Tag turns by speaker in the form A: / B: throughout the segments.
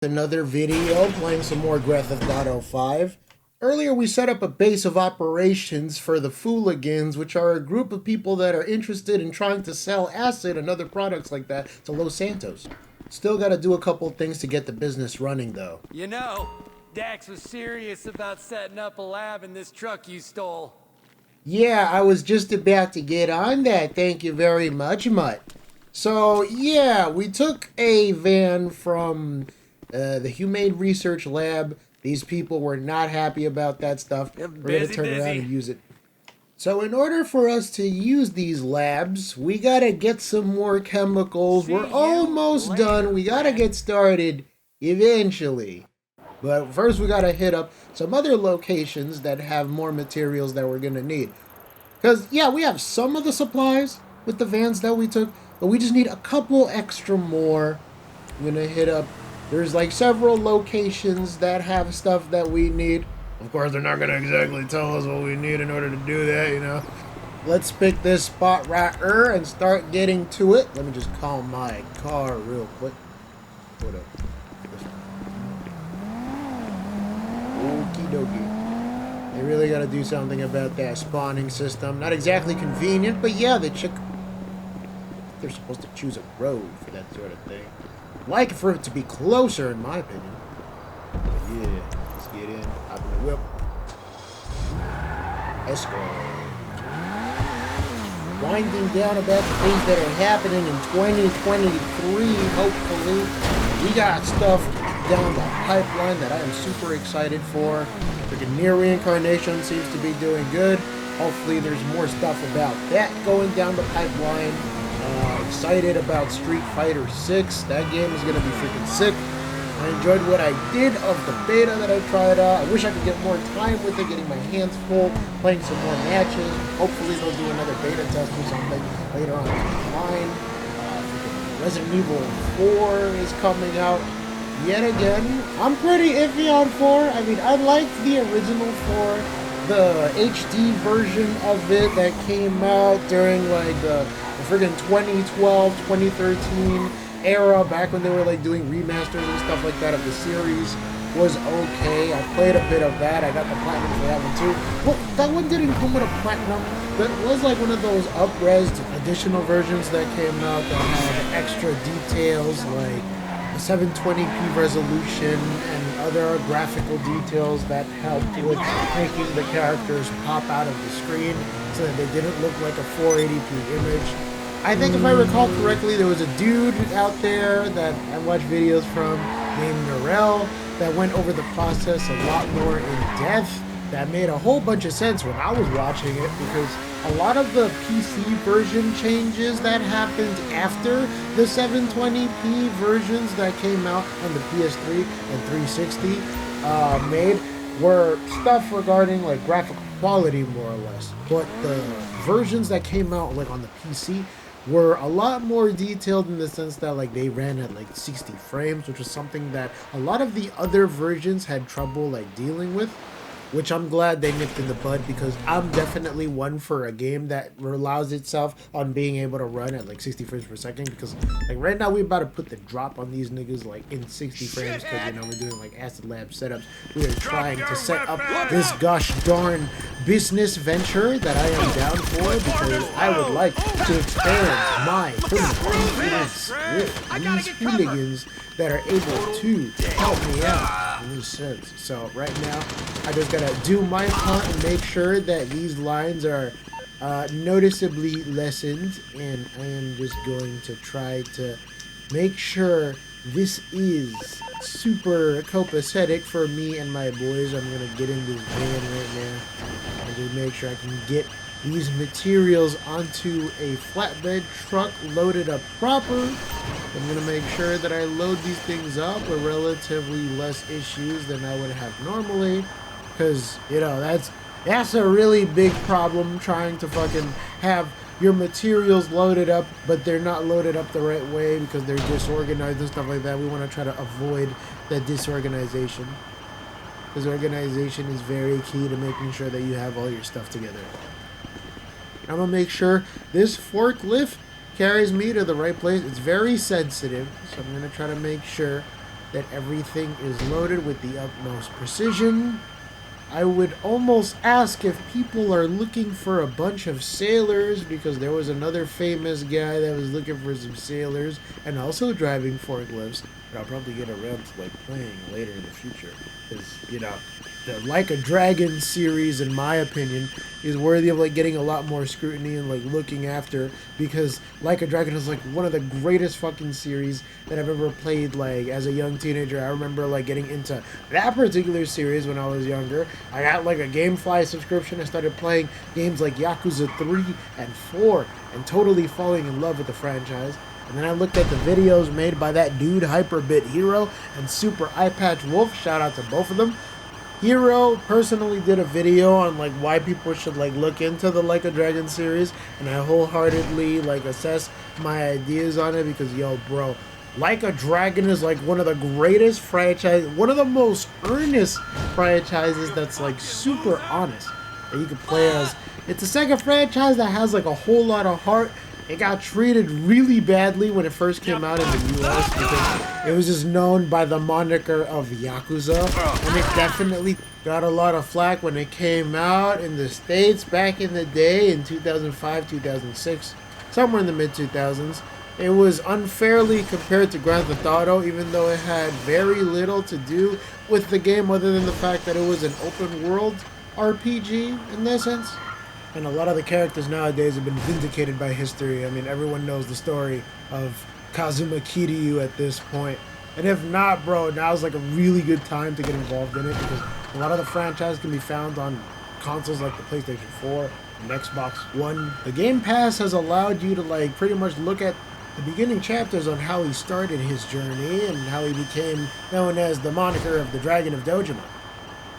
A: Another video playing some more Grand Theft Auto 5. Earlier we set up a base of operations for the Fooligans, which are a group of people that are interested in trying to sell acid and other products like that to Los Santos. Still gotta do a couple things to get the business running though.
B: You know, Dax was serious about setting up a lab in this truck you stole.
A: Yeah, I was just about to get on that, thank you very much, Mutt. So yeah, we took a van from the Humane Research Lab. These people were not happy about that stuff. We're going to turn around and use it. So in order for us to use these labs, we got to get some more chemicals. We're almost done. We got to get started eventually. But first we got to hit up some other locations that have more materials that we're going to need. Because, yeah, we have some of the supplies with the vans that we took, but we just need a couple extra more. I'm going to hit up. There's like several locations that have stuff that we need. Of course, they're not going to exactly tell us what we need in order to do that, you know. Let's pick this spot right here and start getting to it. Let me just call my car real quick. What up? Okie dokie. They really got to do something about that spawning system. Not exactly convenient, but yeah, they're supposed to choose a road for that sort of thing. Like for it to be closer, in my opinion. But yeah, let's get in. Hop in the whip. Let's go. Winding down about the things that are happening in 2023, hopefully. We got stuff down the pipeline that I am super excited for. Freaking Near Reincarnation seems to be doing good. Hopefully there's more stuff about that going down the pipeline. Excited about Street Fighter 6. That game is going to be freaking sick. I enjoyed what I did of the beta that I tried out. I wish I could get more time with it, getting my hands full, playing some more matches. Hopefully they'll do another beta test or something later on the line. Resident Evil 4 is coming out yet again. I'm pretty iffy on 4. I mean, I liked the original 4. The HD version of it that came out during like the friggin' 2012, 2013 era, back when they were like doing remasters and stuff like that of the series, was okay. I played a bit of that. I got the platinum for that one too. Well, that one didn't come with a platinum, but it was like one of those up-resed additional versions that came out that had extra details like 720p resolution and other graphical details that helped with making the characters pop out of the screen so that they didn't look like a 480p image. I think if I recall correctly, there was a dude out there that I watched videos from named Narelle that went over the process a lot more in depth. That made a whole bunch of sense when I was watching it, because a lot of the PC version changes that happened after the 720p versions that came out on the PS3 and 360 made were stuff regarding like graphical quality, more or less. But the versions that came out like on the PC were a lot more detailed in the sense that like they ran at like 60 frames, which was something that a lot of the other versions had trouble like dealing with, which I'm glad they nipped in the bud, because I'm definitely one for a game that relies itself on being able to run at like 60 frames per second, because like right now we're about to put the drop on these niggas like in 60 frames, because you know we're doing like acid lab setups. We are trying to set up this gosh darn business venture that I am down for, because I would like to expand my influence with these hooligans that are able to help me out in this sense. So right now, I just gotta do my part and make sure that these lines are noticeably lessened, and I am just going to try to make sure this is super copacetic for me and my boys. I'm gonna get in this van right now and just make sure I can get these materials onto a flatbed truck loaded up proper. I'm going to make sure that I load these things up with relatively less issues than I would have normally, because, you know, that's a really big problem, trying to fucking have your materials loaded up, but they're not loaded up the right way because they're disorganized and stuff like that. We want to try to avoid that disorganization, because organization is very key to making sure that you have all your stuff together. I'm going to make sure this forklift carries me to the right place. It's very sensitive, so I'm going to try to make sure that everything is loaded with the utmost precision. I would almost ask if people are looking for a bunch of sailors, because there was another famous guy that was looking for some sailors and also driving forklifts. But I'll probably get around to like playing later in the future, because you know, the Like a Dragon series, in my opinion, is worthy of like getting a lot more scrutiny and like looking after, because Like a Dragon is like one of the greatest fucking series that I've ever played. Like as a young teenager, I remember like getting into that particular series when I was younger. I got like a GameFly subscription. I started playing games like Yakuza 3 and 4 and totally falling in love with the franchise. And then I looked at the videos made by that dude Hyperbit Hero and Super Eyepatch Wolf. Shout out to both of them. Hero personally did a video on like why people should like look into the Like a Dragon series, and I wholeheartedly like assess my ideas on it, because yo bro, Like a Dragon is like one of the greatest franchises, one of the most earnest franchises that's like super honest that you could play as. It's a Sega franchise that has like a whole lot of heart. It got treated really badly when it first came out in the US, because it was just known by the moniker of Yakuza, and it definitely got a lot of flack when it came out in the States back in the day in 2005, 2006, somewhere in the mid-2000s. It was unfairly compared to Grand Theft Auto, even though it had very little to do with the game other than the fact that it was an open world RPG in that sense. And a lot of the characters nowadays have been vindicated by history. I mean, everyone knows the story of Kazuma Kiryu at this point. And if not, bro, now's like a really good time to get involved in it, because a lot of the franchise can be found on consoles like the PlayStation 4 and Xbox One. The Game Pass has allowed you to like pretty much look at the beginning chapters on how he started his journey and how he became known as the moniker of the Dragon of Dojima.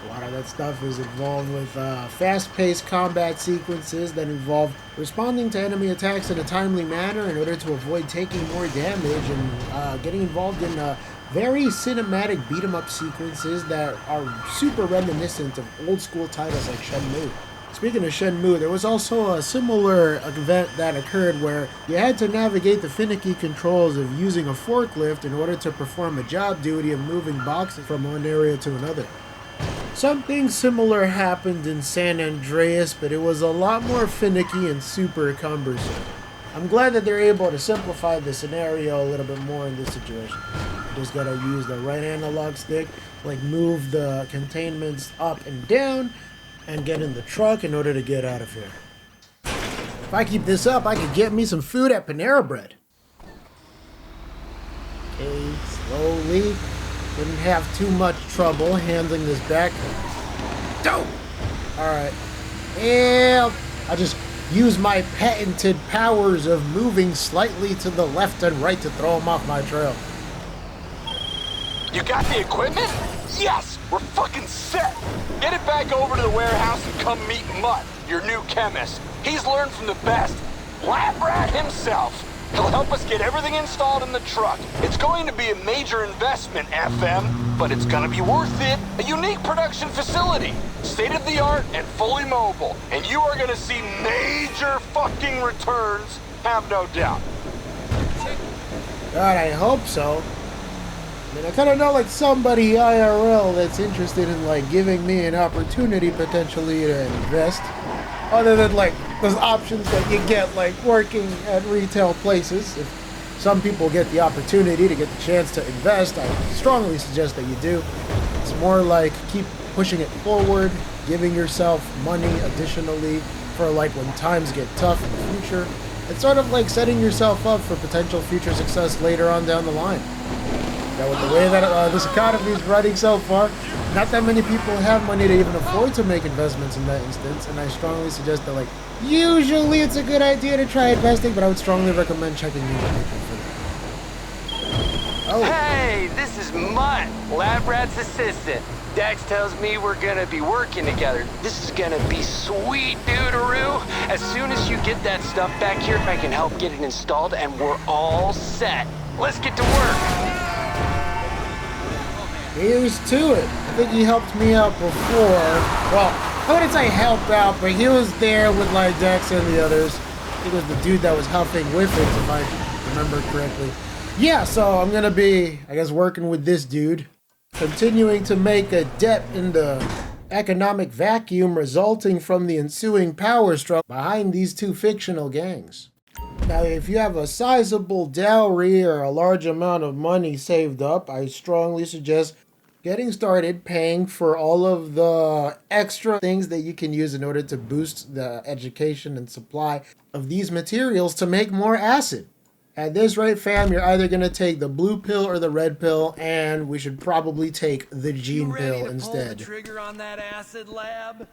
A: A lot of that stuff is involved with fast-paced combat sequences that involve responding to enemy attacks in a timely manner in order to avoid taking more damage, and getting involved in very cinematic beat-em-up sequences that are super reminiscent of old-school titles like Shenmue. Speaking of Shenmue, there was also a similar event that occurred where you had to navigate the finicky controls of using a forklift in order to perform a job duty of moving boxes from one area to another. Something similar happened in San Andreas, but it was a lot more finicky and super cumbersome. I'm glad that they're able to simplify the scenario a little bit more in this situation. You just gotta use the right analog stick, like move the containments up and down, and get in the truck in order to get out of here. If I keep this up, I could get me some food at Panera Bread. Okay, slowly. Didn't have too much trouble handling this back. Dope! Alright. And I just use my patented powers of moving slightly to the left and right to throw him off my trail.
C: You got the equipment? Yes! We're fucking set! Get it back over to the warehouse and come meet Mutt, your new chemist. He's learned from the best. Lab rat himself. He'll help us get everything installed in the truck. It's going to be a major investment, FM, but it's gonna be worth it. A unique production facility, state-of-the-art and fully mobile. And you are gonna see major fucking returns, have no doubt.
A: God, I hope so. I mean, I kind of know like somebody IRL that's interested in like giving me an opportunity potentially to invest. Other than like those options that you get like working at retail places. If some people get the opportunity to get the chance to invest, I strongly suggest that you do. It's more like keep pushing it forward, giving yourself money additionally for like when times get tough in the future. It's sort of like setting yourself up for potential future success later on down the line. Now with the way that this economy is running so far, not that many people have money to even afford to make investments in that instance, and I strongly suggest that, like, usually it's a good idea to try investing, but I would strongly recommend checking in with people for that. Oh.
B: Hey, this is Mutt, Lab Rat's assistant. Dax tells me we're gonna be working together. This is gonna be sweet, dude-a-roo. As soon as you get that stuff back here, I can help get it installed, and we're all set. Let's get to work.
A: Here's to it. I think he helped me out before. Well, I wouldn't say help out, but he was there with like Dex and the others. He was the dude that was helping with it, if I remember correctly. Yeah, so I'm gonna be, I guess, working with this dude, continuing to make a dent in the economic vacuum resulting from the ensuing power struggle behind these two fictional gangs. Now, if you have a sizable dowry or a large amount of money saved up, I strongly suggest getting started paying for all of the extra things that you can use in order to boost the education and supply of these materials to make more acid. At this rate, fam, you're either going to take the blue pill or the red pill, and we should probably take the gene pill instead.
B: Pull the trigger on that acid lab?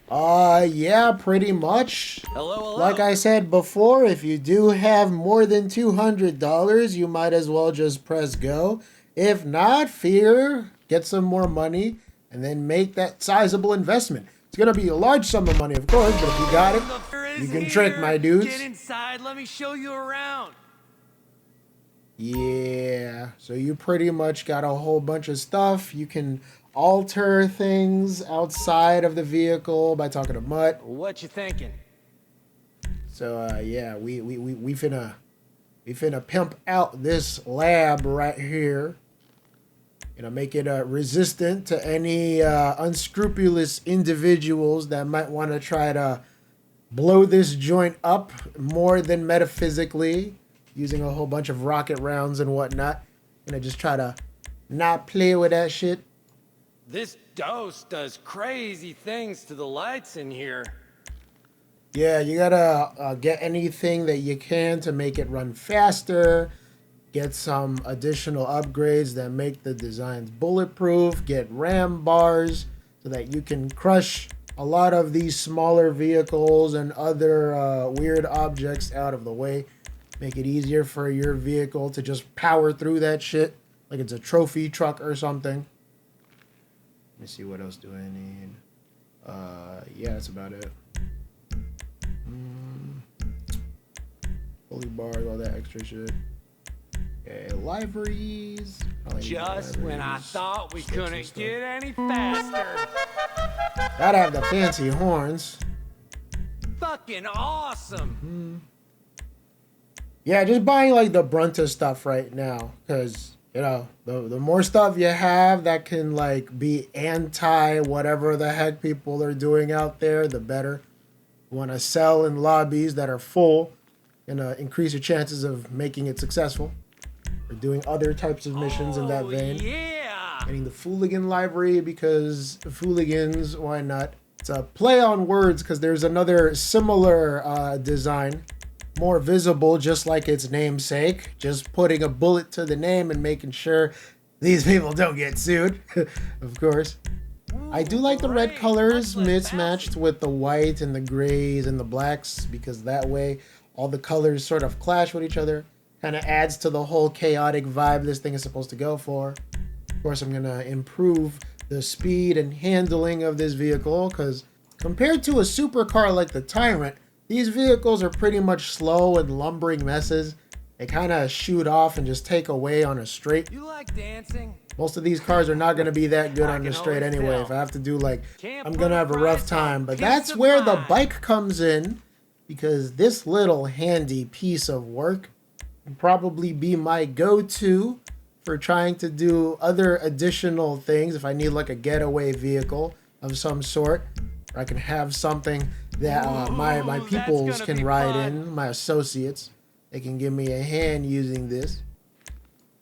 A: Yeah, pretty much.
B: Hello.
A: Like I said before, if you do have more than $200, you might as well just press go. If not, fear, get some more money, and then make that sizable investment. It's gonna be a large sum of money, of course, but if you got it, you can trick my dudes.
B: Get inside, let me show you around.
A: Yeah, so you pretty much got a whole bunch of stuff. You can alter things outside of the vehicle by talking to Mutt.
B: What you thinking?
A: So yeah, we finna pimp out this lab right here. You know, make it resistant to any unscrupulous individuals that might want to try to blow this joint up more than metaphysically, using a whole bunch of rocket rounds and whatnot. Gonna just try to not play with that shit.
B: This dose does crazy things to the lights in here.
A: Yeah, you gotta get anything that you can to make it run faster. Get some additional upgrades that make the designs bulletproof. Get RAM bars so that you can crush a lot of these smaller vehicles and other weird objects out of the way. Make it easier for your vehicle to just power through that shit like it's a trophy truck or something. Let me see, what else do I need? Yeah, that's about it. Pulley bars, all that extra shit. Okay, libraries.
B: Just when I thought we couldn't get any faster.
A: Gotta have the fancy horns.
B: Fucking awesome.
A: Yeah, just buying like the brunt of stuff right now, because you know the more stuff you have that can like be anti whatever the heck people are doing out there, the better. You want to sell in lobbies that are full, and increase your chances of making it successful. Or doing other types of missions in that vein.
B: Yeah.
A: Getting the Fooligan library because Fooligans, why not? It's a play on words because there's another similar design. More visible, just like its namesake. Just putting a bullet to the name and making sure these people don't get sued. Of course. I do like the red colors mismatched with the white and the grays and the blacks, because that way all the colors sort of clash with each other. Kind of adds to the whole chaotic vibe this thing is supposed to go for. Of course, I'm going to improve the speed and handling of this vehicle, because compared to a supercar like the Tyrant, these vehicles are pretty much slow and lumbering messes. They kind of shoot off and just take away on a straight.
B: You like dancing?
A: Most of these cars are not going to be that good on the straight anyway. If I have to do like, I'm going to have a rough time. But that's where the bike comes in, because this little handy piece of work can probably be my go-to for trying to do other additional things. If I need like a getaway vehicle of some sort, or I can have something that my peoples can ride in, my associates. They can give me a hand using this.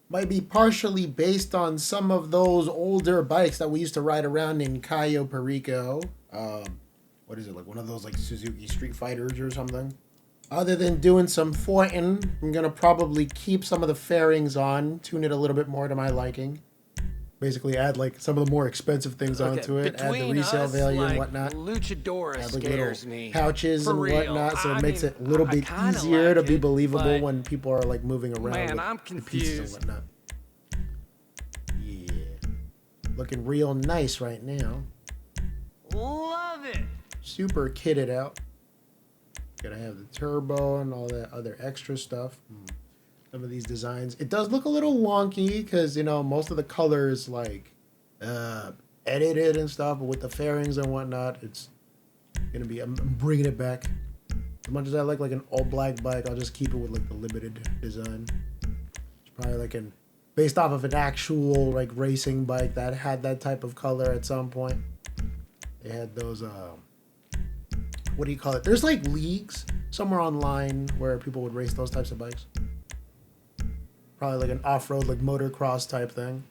A: Might be partially based on some of those older bikes that we used to ride around in Cayo Perico. What is it, like one of those like Suzuki Street Fighters or something? Other than doing some foiling, I'm going to probably keep some of the fairings on, tune it a little bit more to my liking. Basically add like some of the more expensive things onto it, add the resale value and whatnot.
B: Luchadora
A: Add like
B: scares
A: little
B: me.
A: pouches and
B: real.
A: whatnot, so it makes
B: mean,
A: it a little bit easier to be believable
B: but
A: when people are like moving around
B: man,
A: with
B: I'm
A: the pieces
B: confused.
A: and whatnot. Yeah. Looking real nice right now.
B: Love it.
A: Super kitted out. Gotta have the turbo and all that other extra stuff. Some of these designs, it does look a little wonky because, you know, most of the colors like edited and stuff, but with the fairings and whatnot, it's gonna be, I'm bringing it back. As much as I like an all black bike, I'll just keep it with like the limited design. Probably like based off of an actual like racing bike that had that type of color at some point. They had those what do you call it? There's like leagues somewhere online where people would race those types of bikes. Probably like an off-road, like motocross type thing.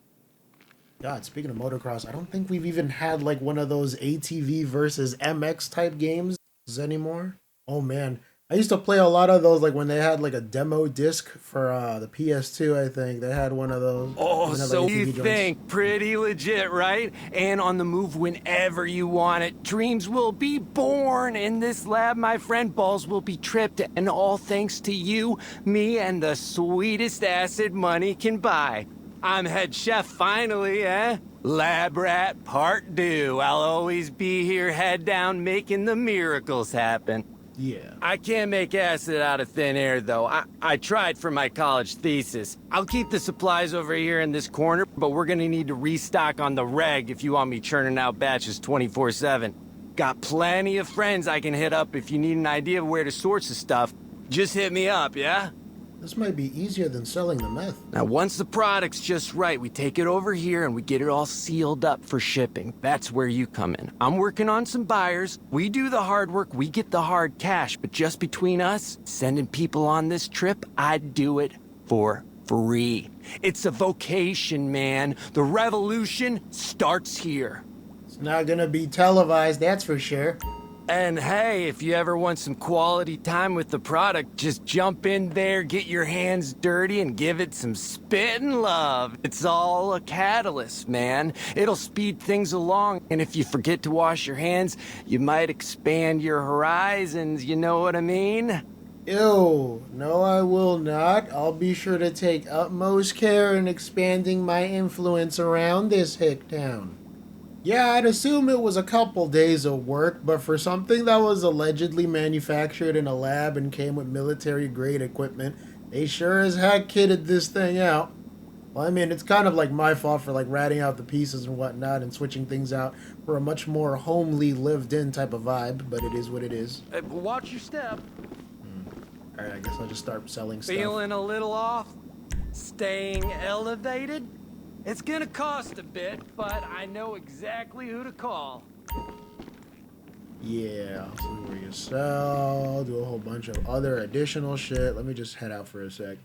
A: God, speaking of motocross, I don't think we've even had like one of those ATV versus MX type games anymore. Oh man, I used to play a lot of those like when they had like a demo disc for the PS2, I think. They had one of those.
B: Oh, so
A: like,
B: you
A: joints.
B: think pretty legit, right? And on the move whenever you want it. Dreams will be born in this lab, my friend. Balls will be tripped, and all thanks to you, me, and the sweetest acid money can buy. I'm head chef finally, eh? Lab rat part 2. I'll always be here head down making the miracles happen.
A: Yeah.
B: I can't make acid out of thin air, though. I tried for my college thesis. I'll keep the supplies over here in this corner, but we're gonna need to restock on the reg if you want me churning out batches 24/7. Got plenty of friends I can hit up if you need an idea of where to source the stuff. Just hit me up, yeah?
A: This might be easier than selling the meth.
B: Now, once the product's just right, we take it over here and we get it all sealed up for shipping. That's where you come in. I'm working on some buyers. We do the hard work, we get the hard cash. But just between us, sending people on this trip, I'd do it for free. It's a vocation, man. The revolution starts here.
A: It's not gonna be televised, that's for sure.
B: And hey, if you ever want some quality time with the product, just jump in there, get your hands dirty, and give it some spittin' love. It's all a catalyst, man. It'll speed things along, and if you forget to wash your hands, you might expand your horizons, you know what I mean?
A: Ew, no I will not. I'll be sure to take utmost care in expanding my influence around this hick town. Yeah, I'd assume it was a couple days of work, but for something that was allegedly manufactured in a lab and came with military-grade equipment, they sure as heck kitted this thing out. Well, I mean, it's kind of like my fault for like ratting out the pieces and whatnot and switching things out for a much more homely, lived-in type of vibe, but it is what it is.
B: Watch your step.
A: Alright, I guess I'll just start selling stuff.
B: Feeling a little off? Staying elevated? It's gonna cost a bit, but I know exactly who to call.
A: Yeah, I'll see where you sell, do a whole bunch of other additional shit. Let me just head out for a sec.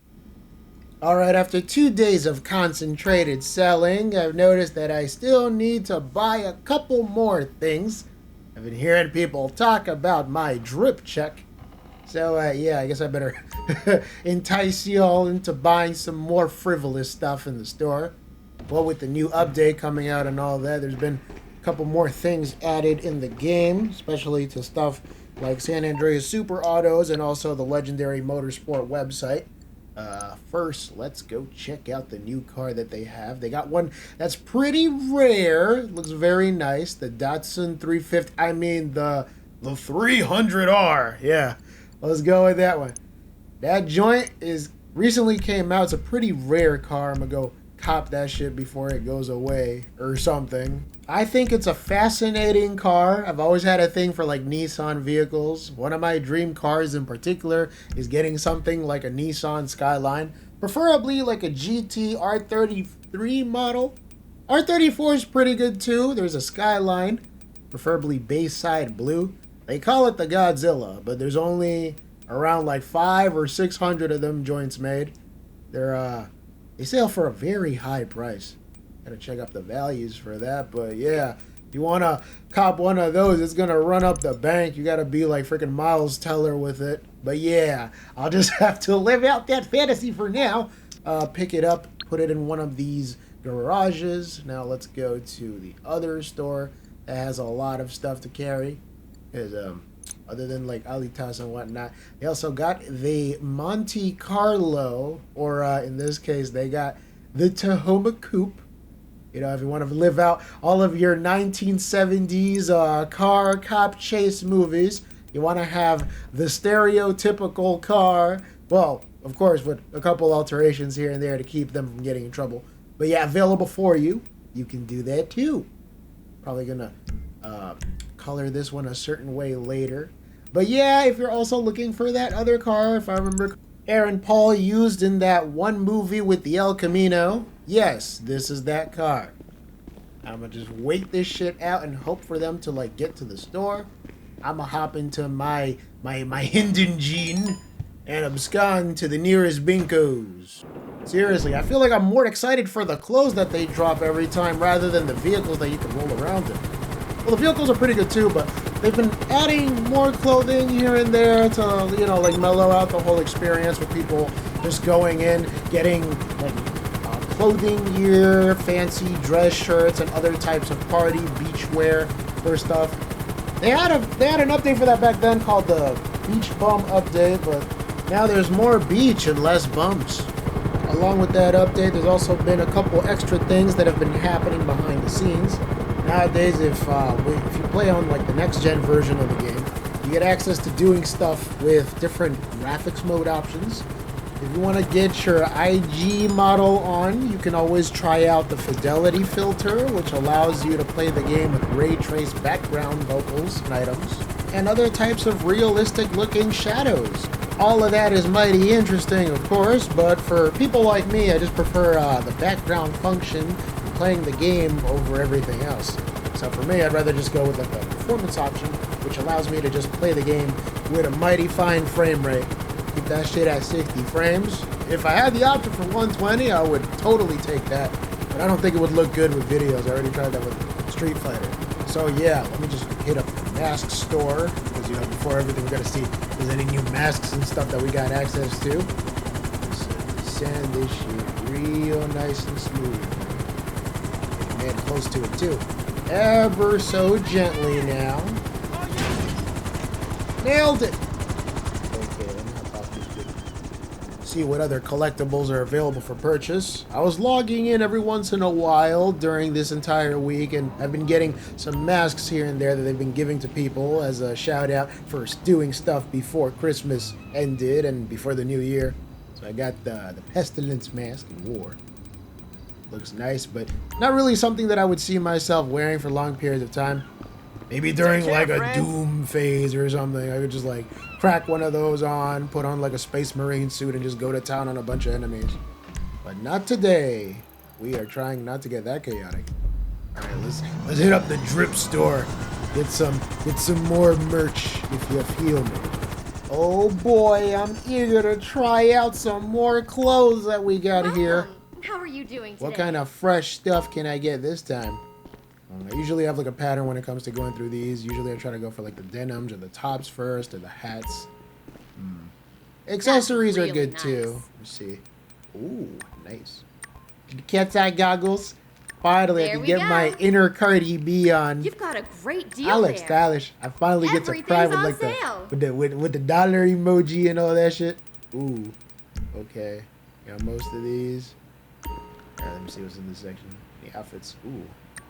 A: Alright, after 2 days of concentrated selling, I've noticed that I still need to buy a couple more things. I've been hearing people talk about my drip check. So, yeah, I guess I better entice you all into buying some more frivolous stuff in the store. Well, with the new update coming out and all that, there's been a couple more things added in the game, especially to stuff like San Andreas Super Autos and also the legendary Motorsport website. First, let's go check out the new car that they have. They got one that's pretty rare. It looks very nice. The Datsun 350. I mean, the 300R. Yeah, let's go with that one. That joint is recently came out. It's a pretty rare car. I'm gonna go cop that shit before it goes away or something. I think it's a fascinating car. I've always had a thing for like Nissan vehicles. One of my dream cars in particular is getting something like a Nissan Skyline, preferably like a GT R33 model. R34 is pretty good too. There's a Skyline, preferably Bayside Blue. They call it the Godzilla, but there's only around like 500 or 600 of them joints made. They sell for a very high price. Gotta check up the values for that, but yeah, if you wanna cop one of those, it's gonna run up the bank. You gotta be like freaking Miles Teller with it. But yeah, I'll just have to live out that fantasy for now. Pick it up, put it in one of these garages. Now let's go to the other store that has a lot of stuff to carry. Other than like Alitas and whatnot, they also got the Monte Carlo, or in this case, they got the Tahoma Coupe. You know, if you want to live out all of your 1970s car cop chase movies, you want to have the stereotypical car. Well, of course, with a couple alterations here and there to keep them from getting in trouble. But yeah, available for you. You can do that too. Probably gonna color this one a certain way later. But yeah, if you're also looking for that other car, if I remember, Aaron Paul used in that one movie with the El Camino. Yes, this is that car. I'm gonna just wait this shit out and hope for them to like get to the store. I'm gonna hop into my Hinden Jean and abscond to the nearest Binkos. Seriously, I feel like I'm more excited for the clothes that they drop every time rather than the vehicles that you can roll around in. Well, the vehicles are pretty good too, but they've been adding more clothing here and there to, you know, like mellow out the whole experience with people just going in, getting like clothing gear, fancy dress shirts, and other types of party beach wear for stuff. They had an update for that back then called the Beach Bum Update, but now there's more beach and less bumps. Along with that update, there's also been a couple extra things that have been happening behind the scenes. Nowadays, if you play on like the next gen version of the game, you get access to doing stuff with different graphics mode options. If you want to get your IG model on, you can always try out the fidelity filter, which allows you to play the game with ray traced background vocals and items, and other types of realistic looking shadows. All of that is mighty interesting, of course, but for people like me, I just prefer the background function and playing the game over everything else. So for me, I'd rather just go with like the performance option, which allows me to just play the game with a mighty fine frame rate. Keep that shit at 60 frames. If I had the option for 120, I would totally take that, but I don't think it would look good with videos. I already tried that with Street Fighter. So yeah, let me just hit up the mask store, because you know, before everything we gotta see if there's any new masks and stuff that we got access to. So sand this shit real nice and smooth. Getting close to it too. Ever so gently now. Nailed it! Okay, let me hop off this video. See what other collectibles are available for purchase. I was logging in every once in a while during this entire week, and I've been getting some masks here and there that they've been giving to people as a shout out for doing stuff before Christmas ended and before the new year. So I got the Pestilence mask and War. Looks nice, but not really something that I would see myself wearing for long periods of time. Maybe during like a Doom phase or something, I could just like crack one of those on, put on like a Space Marine suit and just go to town on a bunch of enemies. But not today. We are trying not to get that chaotic. Alright, let's hit up the drip store. Get some more merch if you feel me. Oh boy, I'm eager to try out some more clothes that we got here.
D: How are you doing today?
A: What kind of fresh stuff can I get this time? I usually have like a pattern when it comes to going through these. Usually I try to go for like the denims or the tops first or the hats. Accessories
D: really
A: are good
D: nice.
A: too. Let's see. Ooh, nice. Cat's eye goggles. Finally, I
D: There
A: can
D: we
A: get
D: go.
A: my inner Cardi B on.
D: You've got a great deal
A: I look
D: there.
A: stylish. I finally get to cry with
D: Everything's
A: like
D: on
A: the
D: sale.
A: with the dollar emoji and all that shit. Ooh, okay. Got most of these. Alright, let me see what's in this section. The outfits. Ooh,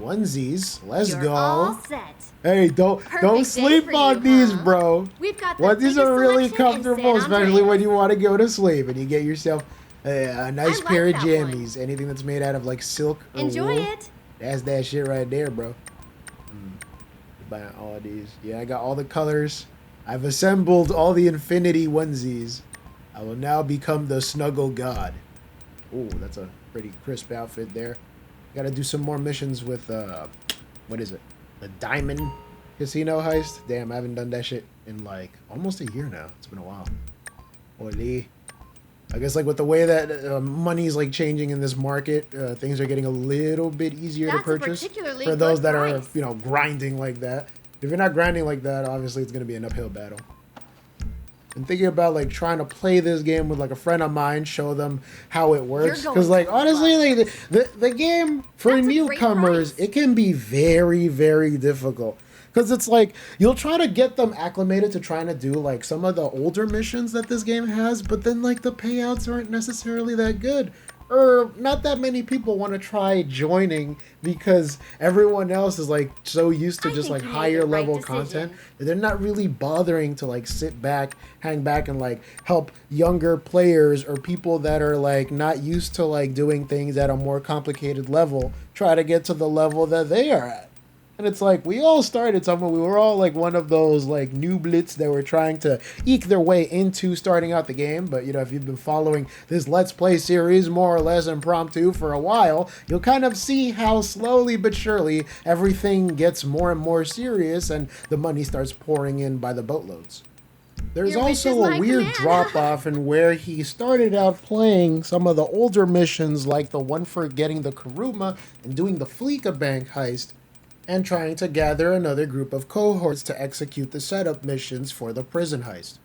A: onesies. Let's
D: You're
A: go.
D: all set.
A: Hey, don't
D: Perfect day
A: sleep
D: for
A: on
D: you,
A: these,
D: huh?
A: bro.
D: We've got the
A: Onesies
D: biggest
A: are really
D: selection in
A: comfortable,
D: San
A: especially when
D: Andreas.
A: you want to go to sleep and you get yourself a nice
D: like
A: pair of
D: that
A: jammies. Anything that's made out of like silk or
D: Enjoy
A: wool.
D: it.
A: That's that shit right there, bro. Buying all these. Yeah, I got all the colors. I've assembled all the infinity onesies. I will now become the snuggle god. Ooh, that's a pretty crisp outfit there. Gotta do some more missions with, what is it? The Diamond Casino heist? Damn, I haven't done that shit in like almost a year now. It's been a while. Holy. I guess like with the way that money's like changing in this market, things are getting a little bit easier
D: That's
A: to purchase
D: a particularly
A: for those
D: good
A: that are,
D: price.
A: you know, grinding like that. If you're not grinding like that, obviously it's gonna be an uphill battle. I'm thinking about like trying to play this game with like a friend of mine, show them how it works.
D: You're
A: Because
D: going
A: like honestly, like the game for
D: That's a great
A: newcomers,
D: price.
A: it can be very, very difficult. Because it's like you'll try to get them acclimated to trying to do like some of the older missions that this game has, but then like the payouts aren't necessarily that good. Or not that many people want to try joining because everyone else is like so used to
D: I
A: just
D: think
A: like
D: you made
A: higher
D: the right
A: level
D: decision.
A: content that they're not really bothering to like sit back, hang back and like help younger players or people that are like not used to like doing things at a more complicated level try to get to the level that they are at. And it's like, we all started somewhere. We were all like one of those like new blitz that were trying to eke their way into starting out the game. But, you know, if you've been following this Let's Play series more or less impromptu for a while, you'll kind of see how slowly but surely everything gets more and more serious and the money starts pouring in by the boatloads. There's
D: Your wish is
A: also a
D: my
A: weird
D: command.
A: drop-off in where he started out playing some of the older missions, like the one for getting the Kuruma and doing the Fleeka Bank heist, and trying to gather another group of cohorts to execute the setup missions for the prison heist.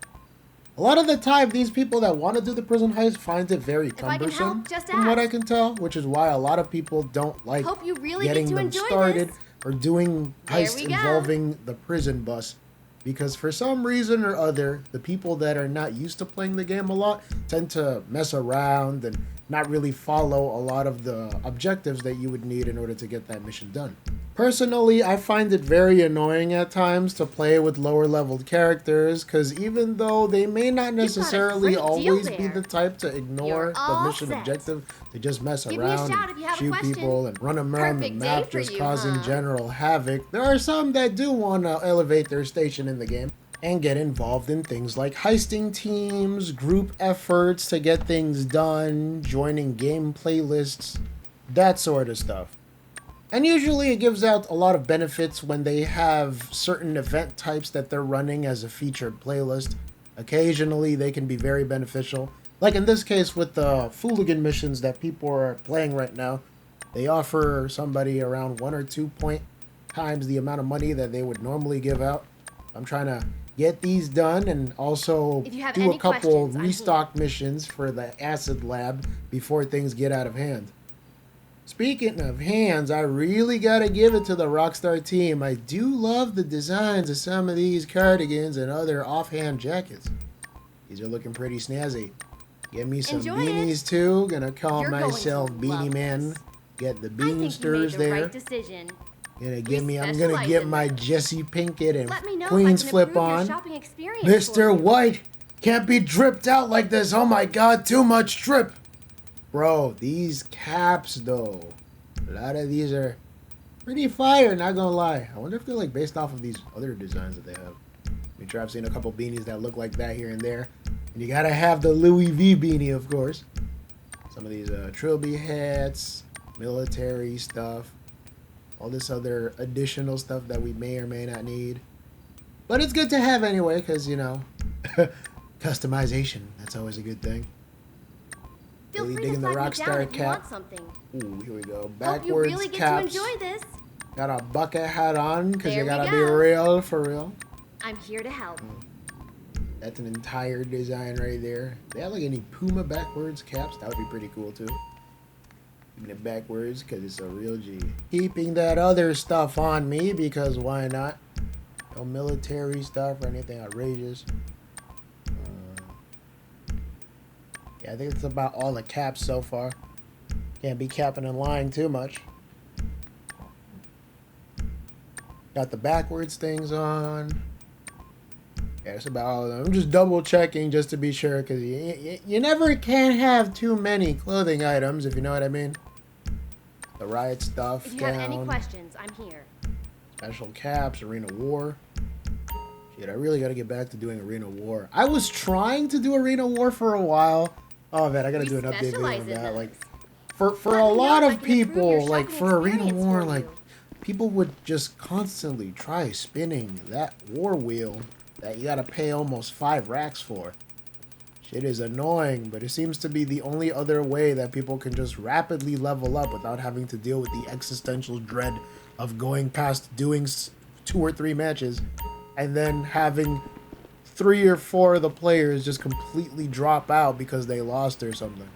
A: A lot of the time, these people that want to do the prison heist find it very
D: I can help,
A: cumbersome,
D: just
A: from what I
D: ask.
A: can tell, which is why a lot of people don't like
D: Hope you really
A: getting
D: get to
A: them
D: enjoy
A: started
D: this.
A: or doing
D: There
A: heists
D: we go.
A: involving the prison bus. Because for some reason or other, the people that are not used to playing the game a lot tend to mess around and not really follow a lot of the objectives that you would need in order to get that mission done. Personally, I find it very annoying at times to play with lower leveled characters, because even though they may not necessarily
D: great deal
A: always be
D: there.
A: the type to ignore
D: You're
A: the
D: all
A: mission
D: set.
A: objective, they just mess
D: Give me a
A: around
D: shout
A: and
D: if you have a
A: shoot
D: question.
A: people and run them around the
D: Perfect day
A: map,
D: for
A: just
D: you,
A: causing
D: huh?
A: general havoc. There are some that do want to elevate their station in the game and get involved in things like heisting teams, group efforts to get things done, joining game playlists, that sort of stuff. And usually it gives out a lot of benefits when they have certain event types that they're running as a featured playlist. Occasionally they can be very beneficial. Like in this case with the Fooligan missions that people are playing right now, they offer somebody around 1 or 2 point times the amount of money that they would normally give out. I'm trying to get these done and also
D: If you have
A: do
D: any
A: a couple
D: questions, I'm here.
A: restock missions for the acid lab before things get out of hand. Speaking of hands, I really gotta give it to the Rockstar team. I do love the designs of some of these cardigans and other offhand jackets. These are looking pretty snazzy. Get me some
D: Enjoy
A: beanies too. Gonna call
D: You're going to
A: myself
D: love
A: Beanie Man.
D: this.
A: Get the
D: I think you made
A: Beansters
D: the
A: there.
D: right decision.
A: I'm
D: We
A: gonna
D: specialize
A: get
D: in
A: my
D: this.
A: Jesse Pinkett and
D: Let me know
A: Queen's
D: if I can
A: Flip
D: improve your
A: on.
D: shopping experience for
A: Mr.
D: you.
A: White can't be dripped out like this. Oh my god, too much drip. Bro, these caps though. A lot of these are pretty fire, not gonna lie. I wonder if they're like based off of these other designs that they have. I'm sure I've seen a couple beanies that look like that here and there. And you gotta have the Louis V beanie, of course. Some of these trilby hats, military stuff, all this other additional stuff that we may or may not need. But it's good to have anyway, because, you know, customization, that's always a good thing.
D: Feel
A: Really
D: free to
A: digging the
D: flag me down
A: Rockstar
D: if you
A: cap.
D: want something.
A: Ooh, here we go.
D: Hope
A: Backwards
D: you really get
A: caps.
D: to enjoy this.
A: Got a bucket hat on, because you
D: There we
A: gotta be
D: go.
A: real for real.
D: I'm here to help.
A: That's an entire design right there. They have like any Puma backwards caps? That would be pretty cool too. Keeping it backwards because it's a real G. Keeping that other stuff on me because why not? No military stuff or anything outrageous. Yeah, I think it's about all the caps so far. Can't be capping and lying too much. Got the backwards things on. Yeah, that's about all of them. I'm just double checking just to be sure, because you never can have too many clothing items, if you know what I mean. The riot stuff,
D: If you
A: gown,
D: have any questions, I'm here.
A: special caps, arena war. Shit, I really got to get back to doing arena war. I was trying to do arena war for a while. Oh man, I got to
D: We
A: do an update video
D: specialize
A: on
D: in
A: that.
D: those.
A: Like, for
D: Let
A: a
D: me know
A: lot
D: if I
A: of
D: can improve your
A: people, like
D: shopping
A: for arena
D: experience
A: war,
D: for
A: like
D: you.
A: people would just constantly try spinning that war wheel that you gotta pay almost 5 racks for. Shit is annoying, but it seems to be the only other way that people can just rapidly level up without having to deal with the existential dread of going past doing 2 or 3 matches and then having 3 or 4 of the players just completely drop out because they lost or something.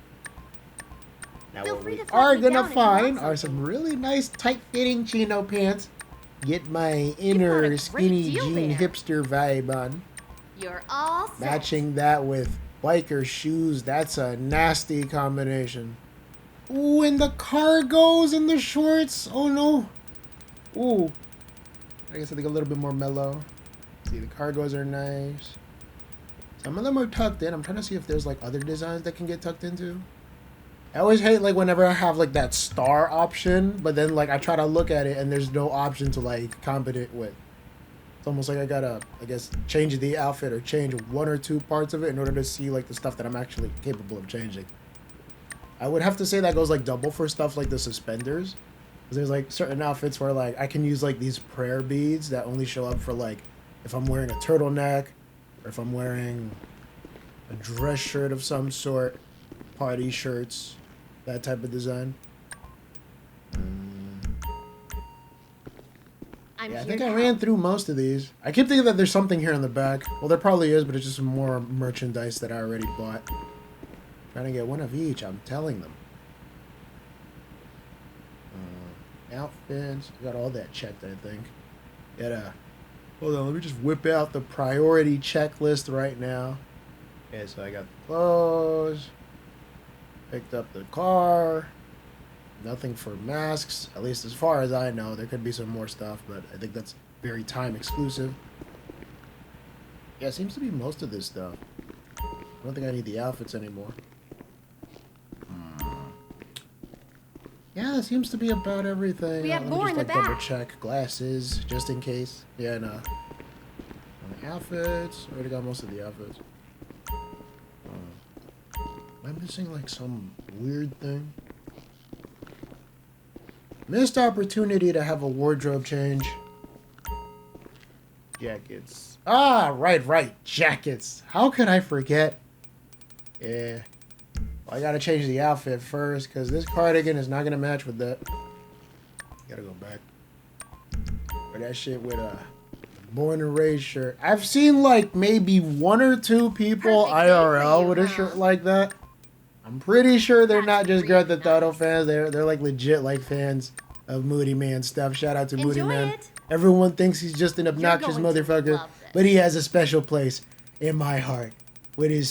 A: Now
D: Feel
A: what
D: free
A: we
D: to flag
A: are
D: me
A: gonna
D: down if you want
A: find are some
D: something.
A: really nice tight-fitting chino pants. Get my
D: got a
A: inner
D: great
A: skinny
D: deal
A: jean
D: there.
A: hipster vibe on.
D: You're all set.
A: Matching that with biker shoes, that's a nasty combination. Ooh, and the cargos and the shorts. Oh no. Ooh. I guess I think a little bit more mellow. See, the cargos are nice. Some of them are tucked in. I'm trying to see if there's like other designs that can get tucked into. I always hate like whenever I have like that star option, but then like I try to look at it and there's no option to like combine it with. It's almost like I gotta, I guess, change the outfit or change one or two parts of it in order to see like the stuff that I'm actually capable of changing. I would have to say that goes like double for stuff like the suspenders. Because there's like certain outfits where like I can use like these prayer beads that only show up for like if I'm wearing a turtleneck or if I'm wearing a dress shirt of some sort, party shirts, that type of design. Yeah, I think I ran through most of these. I keep thinking that there's something here in the back. Well, there probably is, but it's just more merchandise that I already bought. Trying to get one of each, I'm telling them. Outfits. Got all that checked, I think. Hold on, let me just whip out the priority checklist right now. Okay, so I got the clothes. Picked up the car. Nothing for masks, at least as far as I know. There could be some more stuff, but I think that's very time exclusive. Yeah, it seems to be most of this stuff. I don't think I need the outfits anymore. Yeah, that seems to be about everything.
D: We have more in the
A: double
D: back.
A: check glasses, just in case. Yeah, no. The outfits. Already got most of the outfits. Am I missing like some weird thing? Missed opportunity to have a wardrobe change. Jackets. Ah, right. Jackets. How could I forget? Yeah. Well, I gotta change the outfit first, because this cardigan is not gonna match with that. Gotta go back. Or that shit with a born and raised shirt. I've seen like maybe one or two people
D: Perfect day for
A: IRL
D: you,
A: with a
D: huh?
A: shirt like that. I'm pretty sure they're not just Grand Theft Auto
D: nice.
A: fans. They're like legit like fans of Moody Man stuff. Shout out to Moody
D: Enjoy
A: Man.
D: it.
A: Everyone thinks he's just an obnoxious
D: going to
A: motherfucker,
D: love this.
A: but he has a special place in my heart with his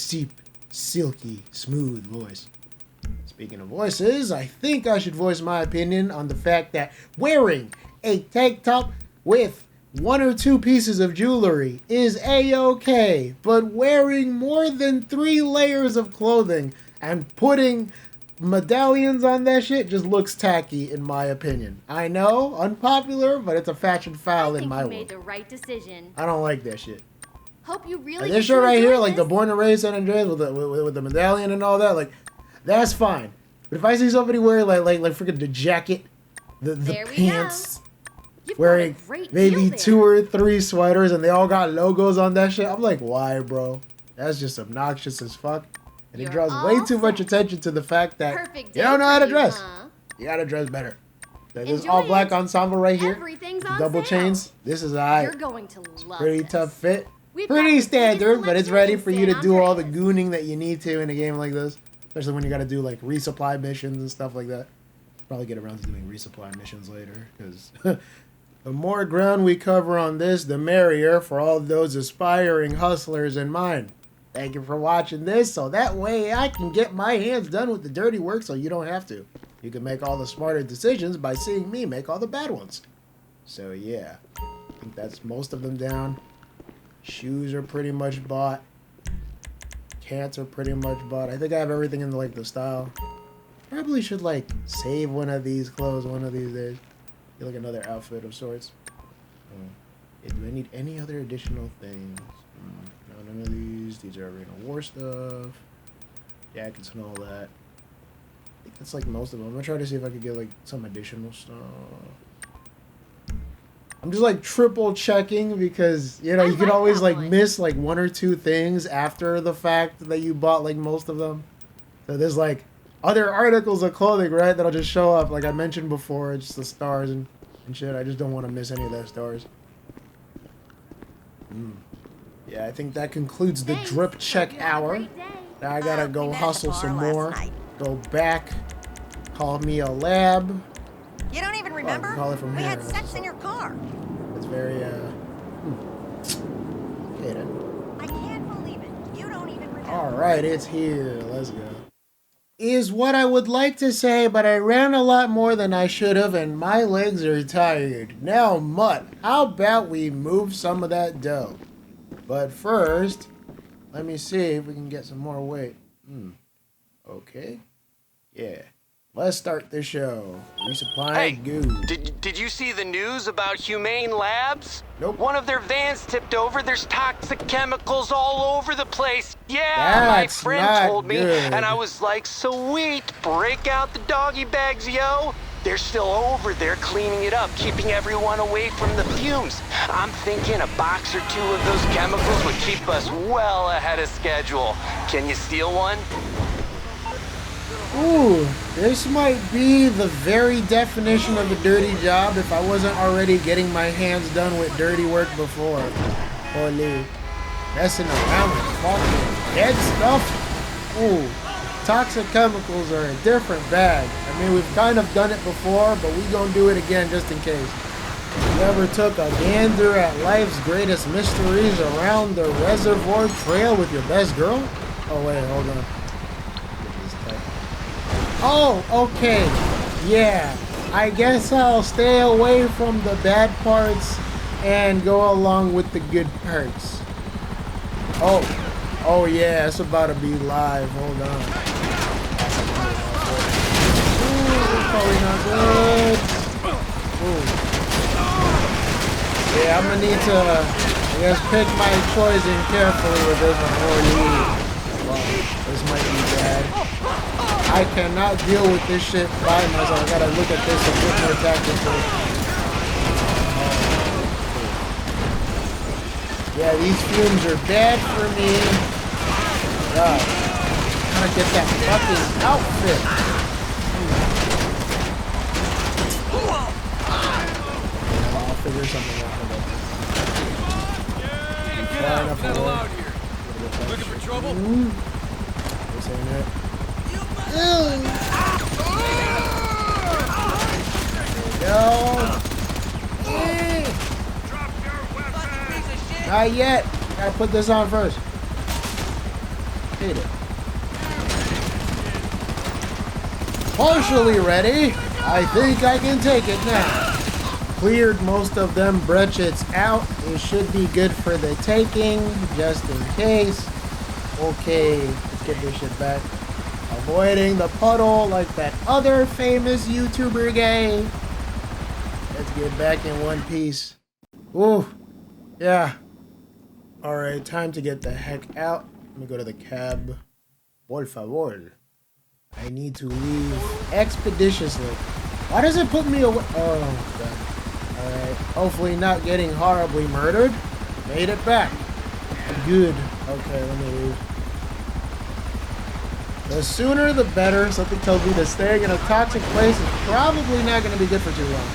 A: silky, smooth voice. Speaking of voices, I think I should voice my opinion on the fact that wearing a tank top with one or two pieces of jewelry is a-okay, but wearing more than 3 layers of clothing and putting medallions on that shit just looks tacky, in my opinion. I know, unpopular, but it's a fashion foul
D: I
A: in
D: think
A: my
D: you
A: world.
D: made the right decision.
A: I don't like that shit.
D: Hope you really
A: Like
D: get
A: this
D: to
A: shirt right
D: enjoy
A: here, like the
D: this.
A: Born and Raised San Andreas with the medallion and all that, like that's fine. But if I see somebody wearing like freaking the jacket, the
D: There we
A: pants,
D: You've got a
A: wearing
D: great
A: maybe
D: deal there.
A: 2 or 3 sweaters and they all got logos on that shit, I'm like, why, bro? That's just obnoxious as fuck. And it
D: You're
A: draws
D: all
A: way too much
D: set.
A: attention to the fact that
D: Perfect
A: you
D: day
A: don't know
D: for
A: how to
D: you,
A: dress.
D: huh?
A: You gotta dress better. This
D: Enjoy
A: all black
D: it.
A: ensemble right here,
D: Everything's
A: the
D: on
A: double
D: sale.
A: chains. This is alright.
D: You're going to love
A: Pretty
D: this.
A: tough fit.
D: We've got
A: Pretty
D: the biggest
A: standard, but it's
D: selection
A: ready
D: in
A: for you to
D: San
A: do all the
D: Andreas.
A: gooning that you need to in a game like this. Especially when you gotta do like resupply missions and stuff like that. Probably get around to doing resupply missions later, because the more ground we cover on this, the merrier for all those aspiring hustlers in mind. Thank you for watching this, so that way I can get my hands done with the dirty work so you don't have to. You can make all the smarter decisions by seeing me make all the bad ones. So yeah, I think that's most of them down. Shoes are pretty much bought. Cats are pretty much bought. I think I have everything in like the style. Probably should like save one of these clothes one of these days. Get like another outfit of sorts. Do I need any other additional things? No, none of these. These are arena war stuff. Jackets and all that. I think that's like most of them. I'm gonna try to see if I could get like some additional stuff. I'm just like triple checking because you know
D: I
A: you can
D: like
A: always
D: that
A: like
D: one.
A: miss like 1 or 2 things after the fact that you bought like most of them. So there's like other articles of clothing, right, that'll just show up like I mentioned before. It's the stars and shit. I just don't want to miss any of those stars. Yeah, I think that concludes the
D: Thanks.
A: drip
D: Hope
A: check
D: you have a
A: hour.
D: great day.
A: Now I gotta go
E: we met at
A: hustle
E: the
A: some
E: bar last
A: more.
E: night.
A: Go back. Call me a lab.
E: You don't even remember?
A: call it from
E: we
A: here.
E: had
A: That's
E: sex
A: just-
E: in your car.
A: It's very Okay then.
E: I can't believe it. You don't even remember.
A: Alright, it's here. Let's go. Is what I would like to say, but I ran a lot more than I should have, and my legs are tired. Now, Mutt, how about we move some of that dough? But first, let me see if we can get some more weight. Okay. Yeah. Let's start the show. Resupply,
B: Hey,
A: go.
B: did you see the news about Humane Labs?
A: Nope.
B: One of their vans tipped over. There's toxic chemicals all over the place. Yeah, my
A: That's
B: friend
A: not
B: told me,
A: good.
B: and I was like, sweet, break out the doggy bags, yo. They're still over there cleaning it up, keeping everyone away from the fumes. I'm thinking a box or two of those chemicals would keep us well ahead of schedule. Can you steal one?
A: Ooh, this might be the very definition of a dirty job if I wasn't already getting my hands done with dirty work before. Holy. Messing around with fucking dead stuff? Ooh, toxic chemicals are a different bag. I mean, we've kind of done it before, but we gonna do it again just in case. You ever took a gander at life's greatest mysteries around the reservoir trail with your best girl? Oh wait, hold on. Oh, okay. Yeah. I guess I'll stay away from the bad parts and go along with the good parts. Oh yeah, it's about to be live. Hold on. Ooh, probably not good. Ooh. Yeah, I'm gonna need to, I guess, pick my poison carefully with this one. Wow, this might be bad. I cannot deal with this shit by myself. I gotta look at this a bit more tactically. Yeah, these fumes are bad for me. God, I'm trying to get that fucking outfit. I'll figure something out for that.
C: Looking for trouble?
A: This ain't it. Go. Not yet. Gotta put this on first. Hit it. Partially ready. I think I can take it now. Cleared most of them bretchets out. It should be good for the taking, just in case. Okay, let's get this shit back. Avoiding the puddle like that other famous YouTuber guy. Let's get back in one piece. Ooh, yeah. Alright, time to get the heck out. Let me go to the cab. Por favor. I need to leave expeditiously. Why does it put me away? Oh, God. Alright, hopefully not getting horribly murdered. Made it back. Good. Okay, let me leave. The sooner the better. Something tells me that staying in a toxic place is probably not going to be good for too long.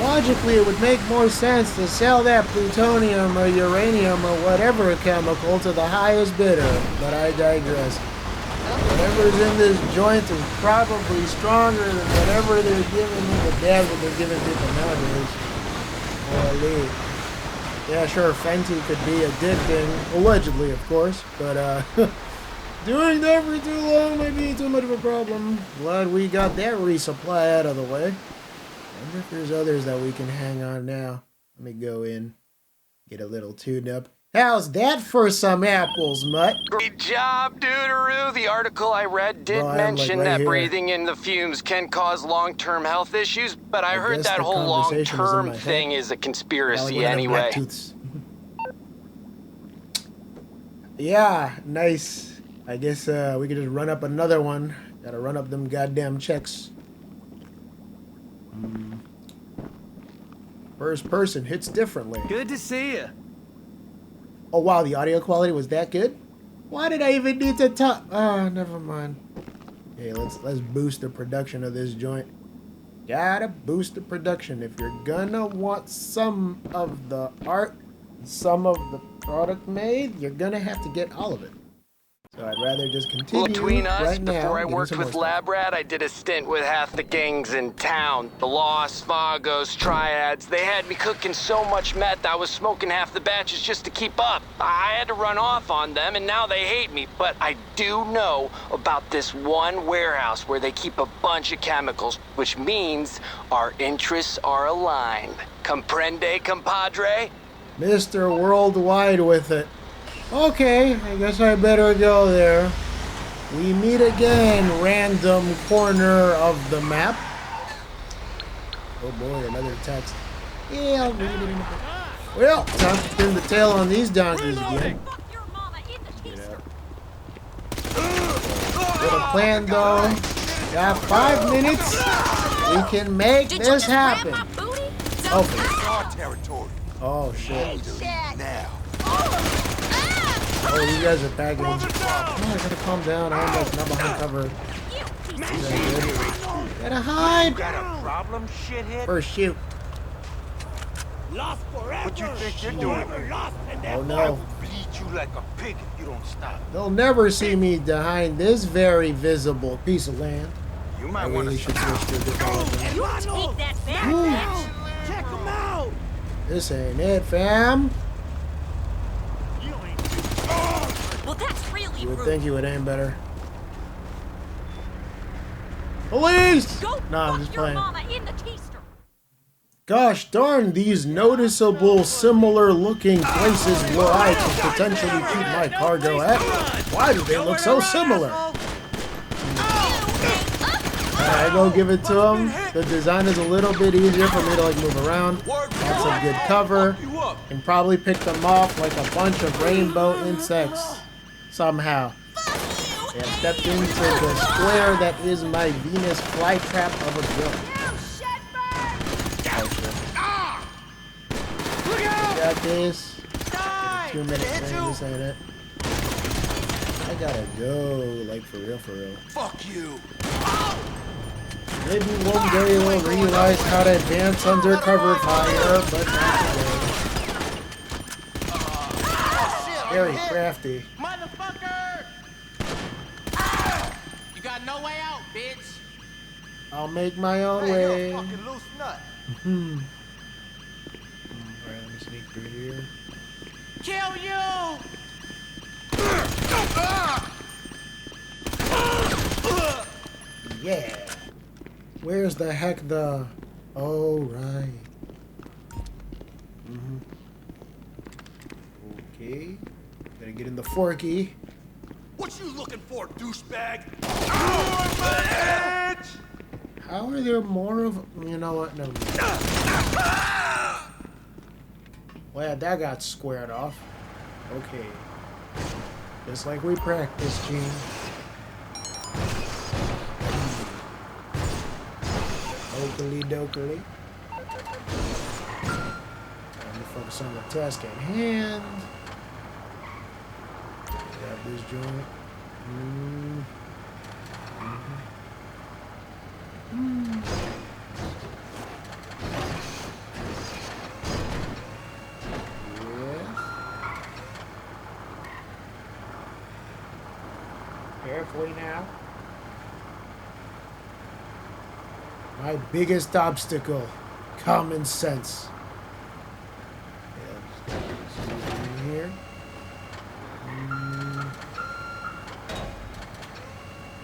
A: Logically, it would make more sense to sell that plutonium or uranium or whatever chemical to the highest bidder, but I digress. Whatever's in this joint is probably stronger than whatever they're giving me, the devil they're giving people nowadays. Holy. Yeah, sure, Fenty could be addicting, allegedly, of course, but, doing that for too long might be too much of a problem. Glad we got that resupply out of the way. Wonder if there's others that we can hang on now. Let me go in, get a little tuned up. How's that for some apples, Mutt?
B: Great job, Duderoo. The article I read did mention that breathing in the fumes can cause long-term health issues, but I heard that whole long-term thing is a conspiracy anyway.
A: Yeah, nice. I guess we could just run up another one. Gotta run up them goddamn checks. First person hits differently.
F: Good to see you.
A: Oh wow, the audio quality was that good? Why did I even need to talk? Oh, never mind. Hey, let's boost the production of this joint. Gotta boost the production. If you're gonna want some of the art, some of the product made, you're gonna have to get all of it. So I'd rather just continue
B: Between us,
A: right now.
B: before I worked with Lab Rat, I did a stint with half the gangs in town. The Lost, Vagos, Triads. They had me cooking so much meth, I was smoking half the batches just to keep up. I had to run off on them, and now they hate me. But I do know about this one warehouse where they keep a bunch of chemicals, which means our interests are aligned. Comprende, compadre?
A: Mr. Worldwide with it. Okay, I guess I better go there. We meet again, random corner of the map. Oh boy, another text. Yeah, I'll read it in a bit. Well, time to spin the tail on these donkeys again. Little plan though. Got 5 minutes. We can make this happen. Okay. Oh shit.
C: Now.
A: Oh, you guys are packing. Oh, I gotta calm down. I'm like not behind cover. Gotta hide.
C: Got a problem, shithead?
A: First shoot.
C: What you think you're doing here?
A: Oh no.
C: Bleed you like a pig if you don't stop.
A: They'll never see me behind this very visible piece of land.
C: You
A: I
C: might want
A: really
C: to
A: should switch to a different weapon.
E: You take that back,
F: Check them out.
A: This ain't it, fam.
E: Well, that's really
A: You would
E: rude.
A: think you would aim better. Police!
E: Go
A: Nah, I'm
E: fuck
A: just
E: your
A: playing.
E: mama in the keister.
A: Gosh darn, these noticeable, similar-looking places where I could potentially keep my cargo at. Why do they look so similar? I go give it to them. The design is a little bit easier for me to like move around. Got some good cover. And probably pick them off like a bunch of rainbow insects. Somehow. They have stepped into the square that is my Venus flytrap of a drill. Got this. 2 minutes thing, this ain't it. I gotta go, like for real, for real.
C: Fuck you.
A: Maybe one day we'll realize how to advance under cover fire, but not today. Very crafty.
F: Motherfucker! You got no way out, bitch.
A: I'll make my own
C: Hey,
A: way.
C: you're a fucking loose nut.
A: Alright, let me sneak through here.
F: Kill you!
A: Yeah. Where's the heck the... Oh, right. Okay. Gotta get in the forky.
C: What you looking for, douchebag?
A: How are there more of... You know what? No. Well, that got squared off. Okay. Just like we practiced, Gene. Oakley dokley. Time to focus on the task at hand. Grab this joint. Carefully now. My biggest obstacle, common sense. Yeah, just in here.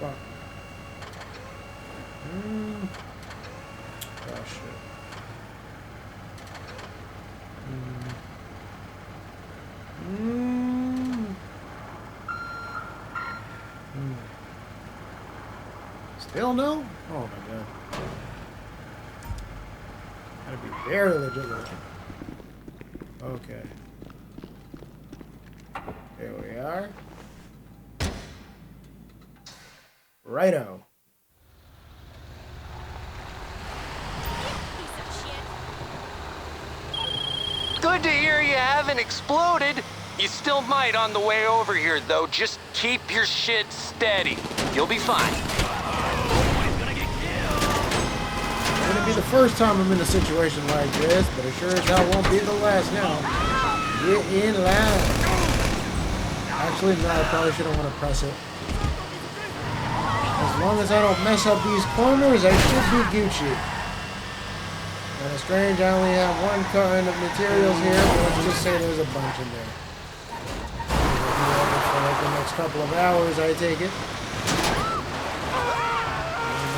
A: Fuck. Oh shit. Still no? Oh my god. Gotta be very legitimate. Okay. There we are. Righto.
B: Good to hear you haven't exploded. You still might on the way over here, though. Just keep your shit steady. You'll be fine.
A: It's gonna be the first time I'm in a situation like this, but it sure as hell won't be the last now. Get in line. Actually, no, I probably shouldn't want to press it. As long as I don't mess up these corners, I should be Gucci. And it's strange, I only have one kind of materials here, but let's just say there's a bunch in there. For like the next couple of hours, I take it.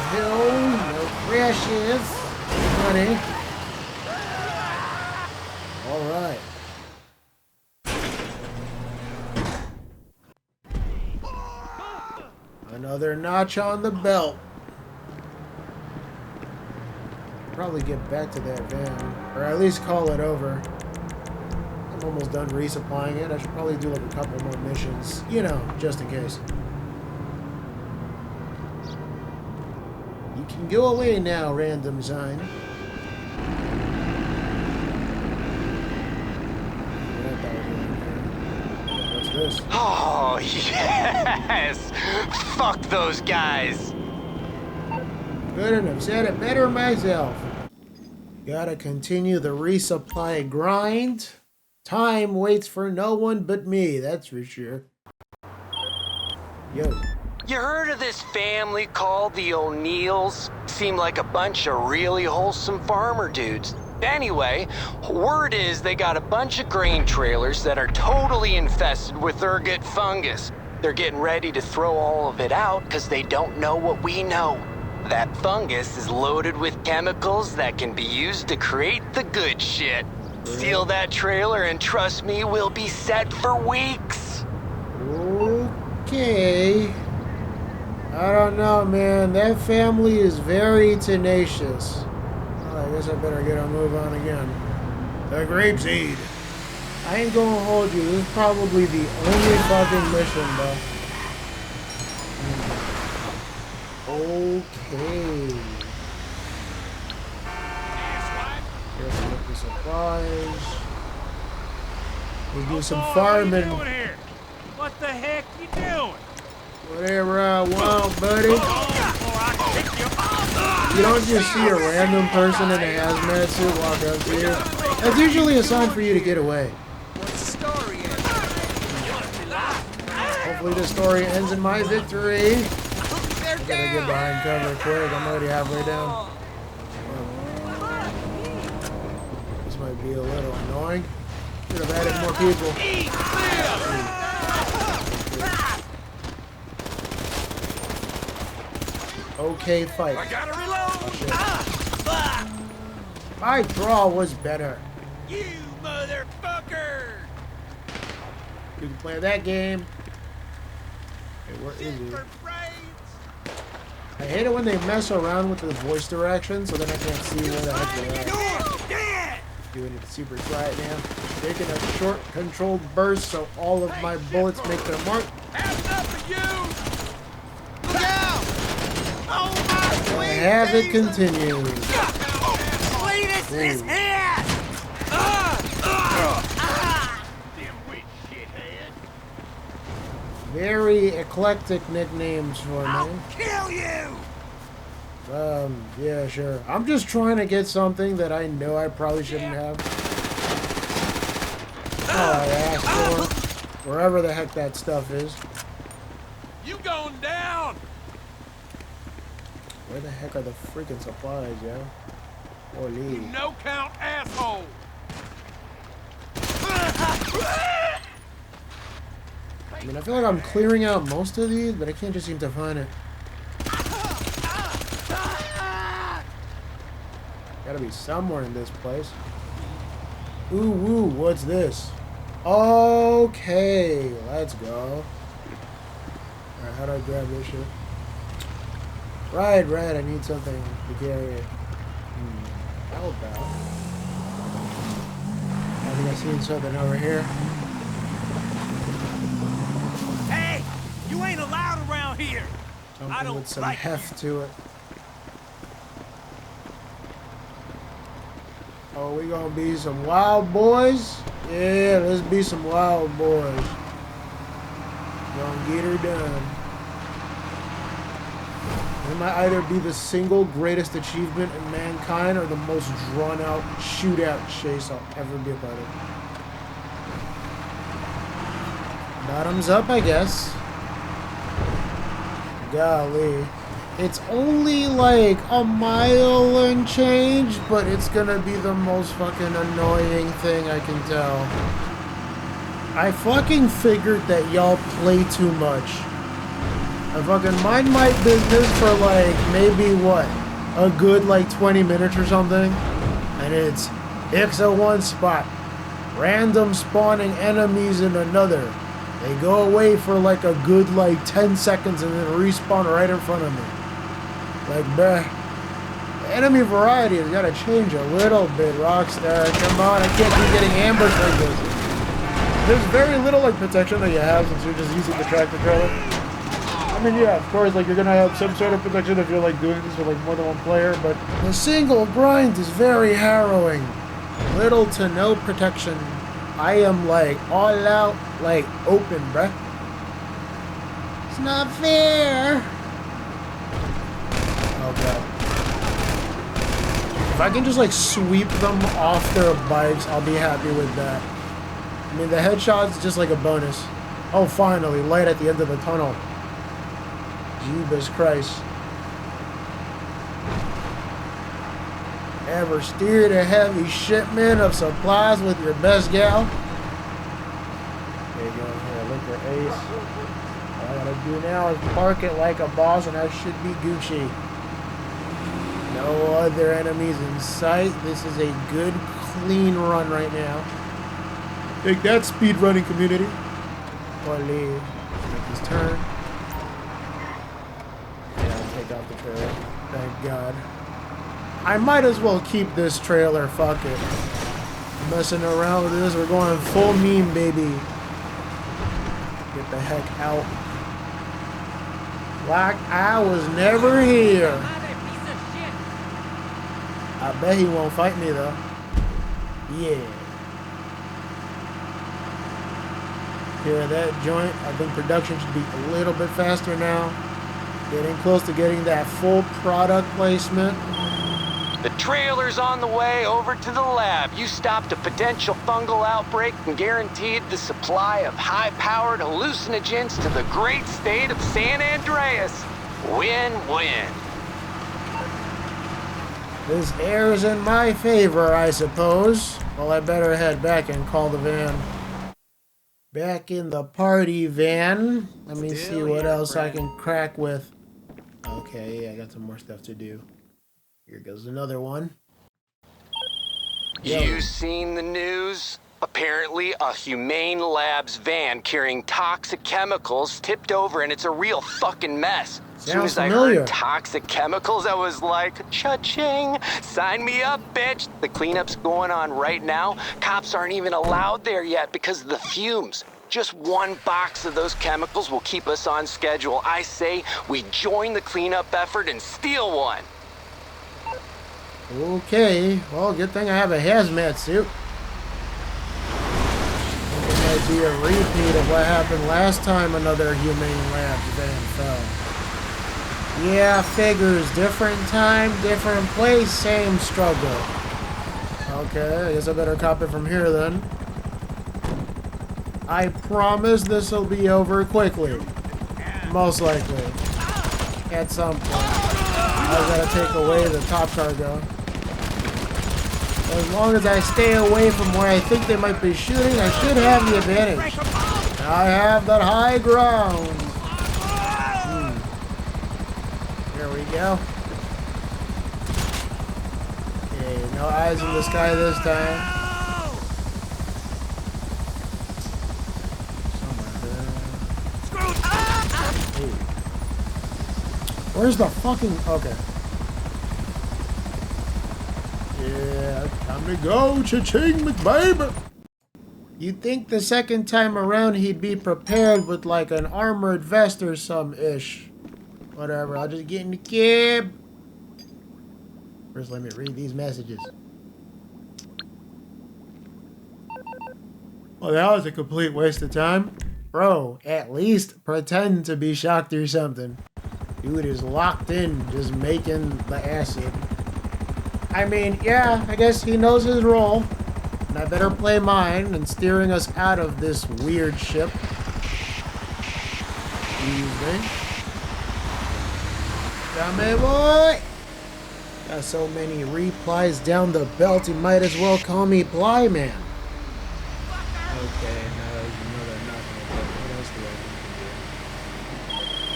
A: Hill, no crashes, honey. All right. Another notch on the belt. Probably get back to that van, or at least call it over. I'm almost done resupplying it. I should probably do like a couple more missions, you know, just in case. You can go away now, random sign. What's this?
B: Oh, yes! Fuck those guys!
A: Couldn't have said it better myself. Gotta continue the resupply grind. Time waits for no one but me, that's for sure. Yo.
B: You heard of this family called the O'Neills? Seem like a bunch of really wholesome farmer dudes. Anyway, word is they got a bunch of grain trailers that are totally infested with ergot fungus. They're getting ready to throw all of it out because they don't know what we know. That fungus is loaded with chemicals that can be used to create the good shit. Steal that trailer and trust me, we'll be set for weeks.
A: Okay. I don't know, man. That family is very tenacious. Well, I guess I better get a move on again. The grapeseed. I ain't gonna hold you. This is probably the only fucking mission, though. Okay. Here's some supplies. We'll do some farming.
F: What the heck you doing?
A: Whatever I want, buddy. You don't just see a random person in a hazmat suit walk up to you. That's usually a sign for you to get away. Hopefully the story ends in my victory. I gotta get behind cover quick. I'm already halfway down. This might be a little annoying. Should have added more people. Okay, fight.
F: I gotta reload.
A: My draw was better.
F: You motherfucker!
A: You can play that game. Hey, where is he? I hate it when they mess around with the voice direction, so then I can't see where the heck they are. Doing it super quiet now. Taking a short, controlled burst, so all of my bullets make their mark. Have it continue. Very eclectic nicknames for me.
F: I'll kill you!
A: Yeah, sure. I'm just trying to get something that I know I probably shouldn't have. Oh, I asked for wherever the heck that stuff is.
F: You going down?
A: Where the heck are the freaking supplies, yo? Holy.
F: No count asshole!
A: I mean, I feel like I'm clearing out most of these, but I can't just seem to find it. Gotta be somewhere in this place. Ooh, woo, what's this? Okay, let's go. Alright, how do I grab this shit? Right, I need something to carry it. How about? I think I seen something over here.
F: Hey! You ain't allowed around here!
A: Something with some heft to it. Oh, we gonna be some wild boys? Yeah, let's be some wild boys. Gonna get her done. It might either be the single greatest achievement in mankind or the most drawn-out shootout chase I'll ever be a part of. Bottoms up, I guess. Golly. It's only like a mile and change, but it's gonna be the most fucking annoying thing I can tell. I fucking figured that y'all play too much. I fucking mind my business for like maybe what? A good like 20 minutes or something. And it's X01 spot. Random spawning enemies in another. They go away for like a good like 10 seconds and then respawn right in front of me. Like, bruh. The enemy variety has got to change a little bit, Rockstar. Come on, I can't be getting ambushed like this. There's very little like protection that you have since you're just using the tractor trailer. I mean, yeah, of course, like you're gonna have some sort of protection if you're like doing this with like more than one player, but the single grind is very harrowing. Little to no protection. I am like all out, like open, bruh. It's not fair. Oh god. If I can just like sweep them off their bikes, I'll be happy with that. I mean, the headshot's just like a bonus. Oh, finally, light at the end of the tunnel. Jeebus Christ. Ever steered a heavy shipment of supplies with your best gal? There you go, here, look at Ace. All I gotta do now is park it like a boss and I should be Gucci. No other enemies in sight. This is a good, clean run right now. Take that, speed running community. Holy. Make this turn. Yeah, I'll take out the trailer. Thank God. I might as well keep this trailer. Fuck it. Messing around with this. We're going full meme, baby. Get the heck out. Like I was never here. I bet he won't fight me though. Yeah. Hear that joint? I think production should be a little bit faster now. Getting close to getting that full product placement.
B: The trailer's on the way over to the lab. You stopped a potential fungal outbreak and guaranteed the supply of high-powered hallucinogens to the great state of San Andreas. Win-win.
A: This air's in my favor, I suppose. Well, I better head back and call the van. Back in the party van. Let me see what else I can crack with. Okay, I got some more stuff to do. Here goes another one. Yo.
B: You seen the news? Apparently, a Humane Labs van carrying toxic chemicals tipped over and it's a real fucking mess. As soon as I heard toxic chemicals, I was like, cha-ching, sign me up, bitch. The cleanup's going on right now. Cops aren't even allowed there yet because of the fumes. Just one box of those chemicals will keep us on schedule. I say we join the cleanup effort and steal one.
A: Okay, well, good thing I have a hazmat suit. It might be a repeat of what happened last time another Humane Labs van fell. Yeah, figures. Different time, different place, same struggle. Okay, I guess I better cop it from here then. I promise this will be over quickly. Most likely. At some point. I gotta take away the top cargo. As long as I stay away from where I think they might be shooting, I should have the advantage. I have that high ground. There we go. Okay, no eyes in the sky this time. Hey. Where's the fucking... Okay. Yeah, time to go, cha-ching, McBaby. You'd think the second time around he'd be prepared with like an armored vest or some-ish. Whatever, I'll just get in the cab. First, let me read these messages. Oh, that was a complete waste of time. Bro, at least pretend to be shocked or something. Dude is locked in, just making the acid. I mean, yeah, I guess he knows his role. And I better play mine in steering us out of this weird ship. Excuse me. Come here, boy! Got so many replies down the belt, you might as well call me Ply Man. Okay, now you know that nothing. What else do I need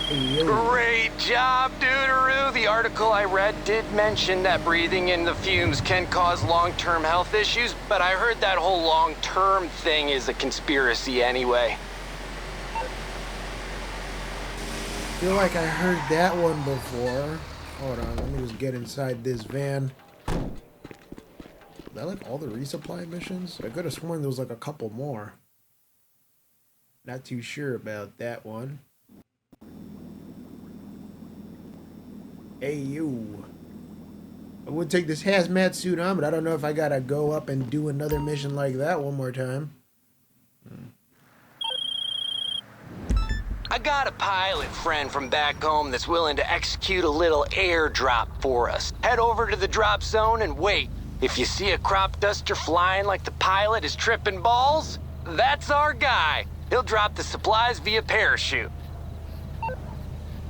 A: to do? Hey, yo.
B: Great job, Duderoo. The article I read did mention that breathing in the fumes can cause long-term health issues, but I heard that whole long-term thing is a conspiracy anyway.
A: feel like I heard that one before. Hold on, let me just get inside this van. Is that like all the resupply missions? I could have sworn there was like a couple more. Not too sure about that one. Hey, you. I would take this hazmat suit on, but I don't know if I gotta go up and do another mission like that one more time.
B: I got a pilot friend from back home that's willing to execute a little airdrop for us. Head over to the drop zone and wait. If you see a crop duster flying like the pilot is tripping balls, that's our guy. He'll drop the supplies via parachute.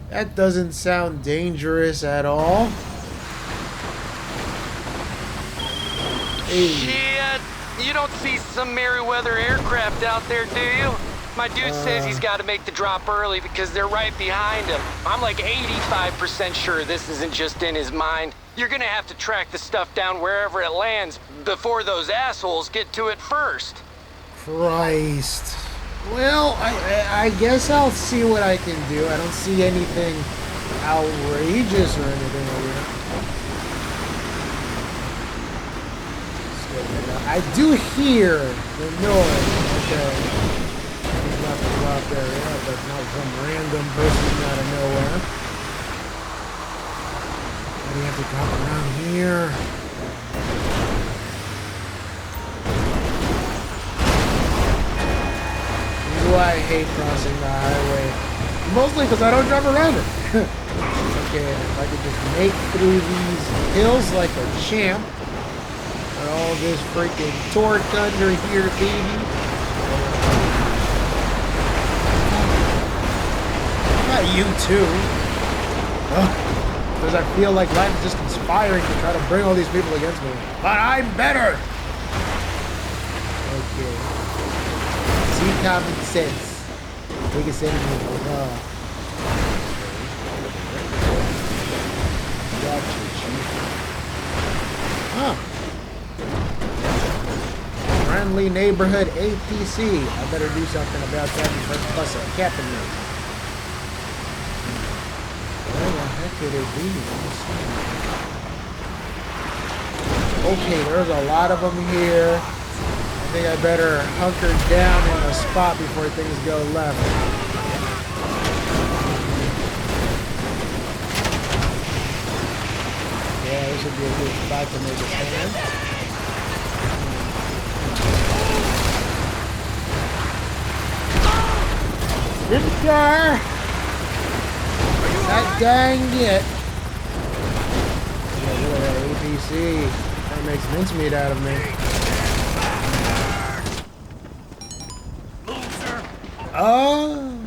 A: That doesn't sound dangerous at all. Hey.
B: Shit, you don't see some Merryweather aircraft out there, do you? My dude says he's got to make the drop early because they're right behind him. I'm like 85% sure this isn't just in his mind. You're gonna have to track the stuff down wherever it lands before those assholes get to it first.
A: Christ. Well, I guess I'll see what I can do. I don't see anything outrageous or anything like that. I do hear the noise. Okay. He's not the drop area, but not some random person out of nowhere. Why do you have to come around here? This is why I hate crossing the highway. Mostly because I don't drive around it. Okay, if I could just make through these hills like a champ. All this freaking torque under here, baby. Not you too. Because I feel like life is just conspiring to try to bring all these people against me. But I'm better! Okay. See common sense. Biggest enemy of the law. Gotcha, chief. Huh. Friendly neighborhood APC. I better do something about that before plus a captain note. Where the heck could it be? Okay, there's a lot of them here. I think I better hunker down in a spot before things go left. Yeah, this would be a good spot to make a stand. Victor! That dang it! Yeah, look at that APC. That makes mincemeat out of me.
F: Loser!
A: Oh!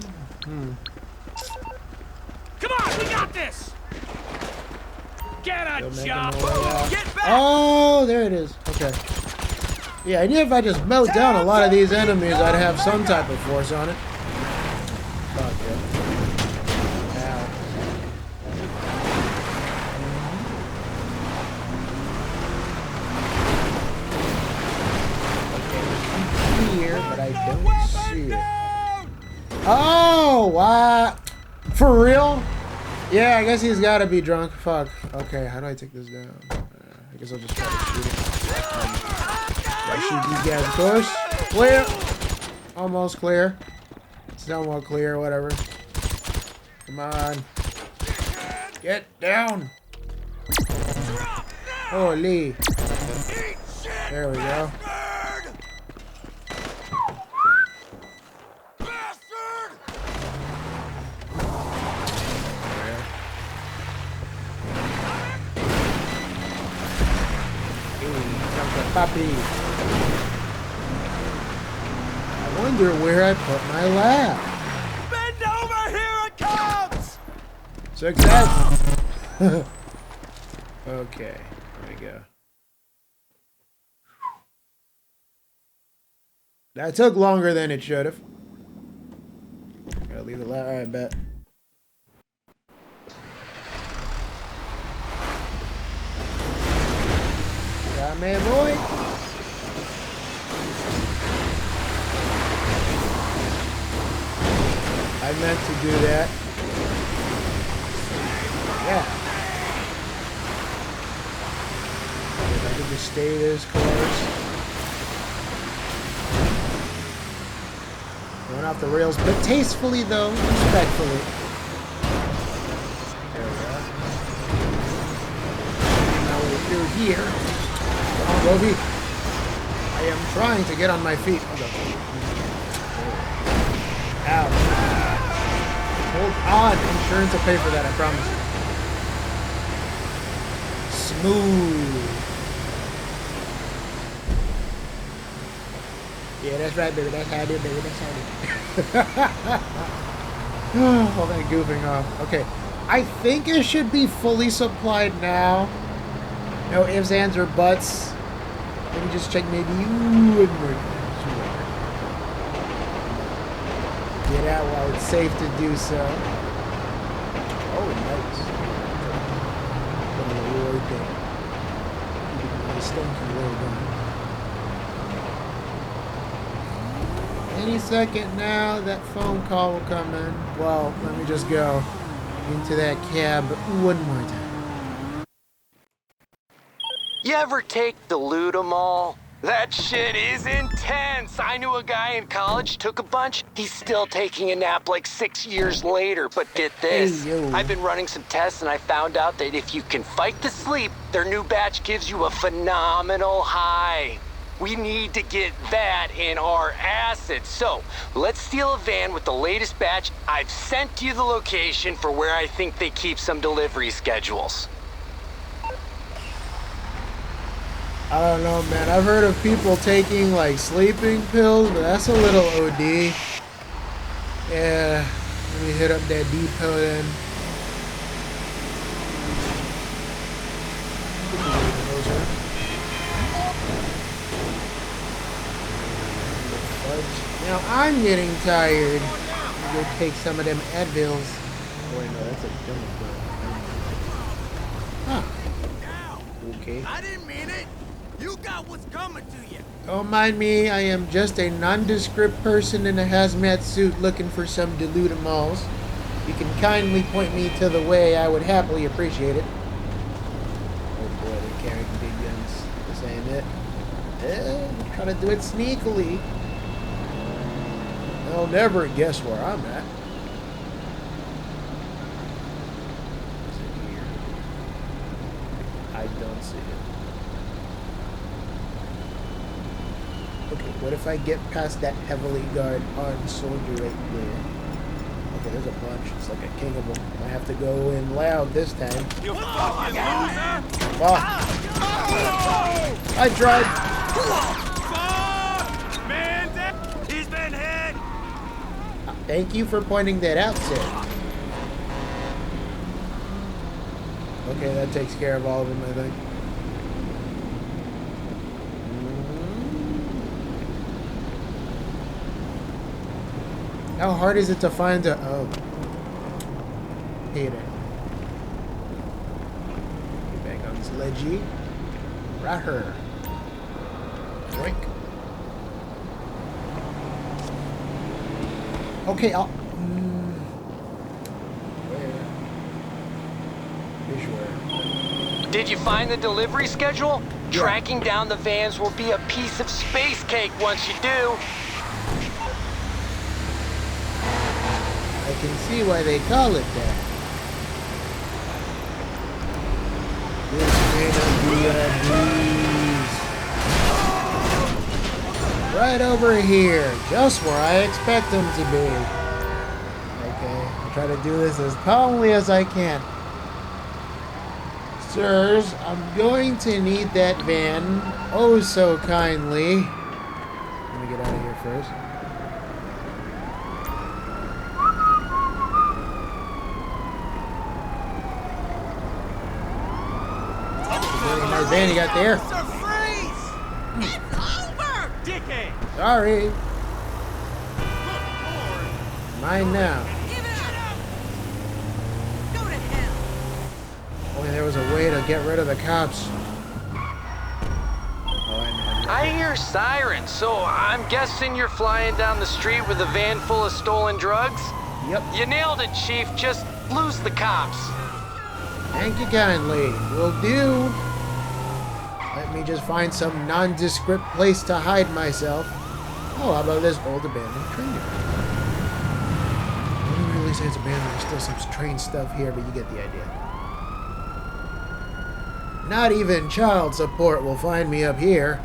F: Come on, we got this! Get a job! Get back!
A: Oh, there it is. Okay. Yeah, I knew if I just mowed down a lot of these enemies, I'd have some type of force on it. Fuck yeah. Ow. Okay, here, but I don't see it. Oh, what? For real? Yeah, I guess he's gotta be drunk. Fuck. Okay, how do I take this down? I guess I'll just try to shoot him. I shoot these guys, of course. Clear. Almost clear. Somewhat clear, whatever. Come on. Get down. Holy. There we go. Puppy. I wonder where I put my lab.
F: Bend over, here it comes!
A: Success! Okay, there we go. That took longer than it should have. Gotta leave the lab. Alright, bet. Got me, boy. I meant to do that. Yeah. If I could just stay this course. Going off the rails, but tastefully though, respectfully. There we go. Now we're through here. Come on, Roby. I am trying to get on my feet. Ow. Hold on. Insurance will pay for that, I promise. Smooth. Yeah, that's right, baby. That's how I do, baby. That's how I do. All that goofing off. Okay. I think it should be fully supplied now. No ifs, ands, or buts. Let me just check maybe one more. Get out while it's safe to do so. Oh, nice. Gonna reward that. The stinky little gun. Any second now, that phone call will come in. Well, let me just go into that cab one more time.
B: You ever take the Ludomol? That shit is intense. I knew a guy in college, took a bunch. He's still taking a nap like 6 years later. But get this,
A: Hey, yo.
B: I've been running some tests and I found out that if you can fight the sleep, their new batch gives you a phenomenal high. We need to get that in our acid. So, let's steal a van with the latest batch. I've sent you the location for where I think they keep some delivery schedules.
A: I don't know, man. I've heard of people taking, like, sleeping pills, but that's a little OD. Yeah, let me hit up that depot then. Now I'm getting tired. I'm gonna take some of them Advils. Oh, wait, no, that's a dumb one. Huh. Okay.
F: I didn't mean it. You got what's coming to you.
A: Don't mind me, I am just a nondescript person in a hazmat suit looking for some dilutamols. You can kindly point me to the way, I would happily appreciate it. Oh boy, they're carrying big guns. This ain't it. Try to do it sneakily. They'll never guess where I'm at. Is it here? I don't see it. Okay, what if I get past that heavily armed soldier right there? Okay, there's a bunch. It's like a king of them. I have to go in loud this time.
F: You fucking loser!
A: Oh, I tried.
F: Fuck! Man, he's been hit!
A: Thank you for pointing that out, sir. Okay, that takes care of all of them, I think. How hard is it to find a... Oh. Hate it. Get back on this ledgy. Right her. Drink. Okay, I'll... Where? Fish where?
B: Did you find the delivery schedule?
A: Yeah.
B: Tracking down the vans will be a piece of space cake once you do.
A: I can see why they call it that. This may not be a breeze. Right over here, just where I expect them to be. Okay, I'll try to do this as calmly as I can. Sirs, I'm going to need that van oh so kindly. Let me get out of here first. Very nice van you got there.
F: Sir, freeze! It's over! Dickhead!
A: Sorry.
F: Good Lord!
A: Mine now.
E: Give it up! Go to hell!
A: Boy, there was a way to get rid of the cops. Oh, I know.
B: I hear sirens, so I'm guessing you're flying down the street with a van full of stolen drugs?
A: Yep.
B: You nailed it, Chief. Just lose the cops.
A: Thank you kindly. Will do. Let me just find some nondescript place to hide myself. Oh, how about this old abandoned train yard? I wouldn't really say it's abandoned. There's still some train stuff here, but you get the idea. Not even child support will find me up here.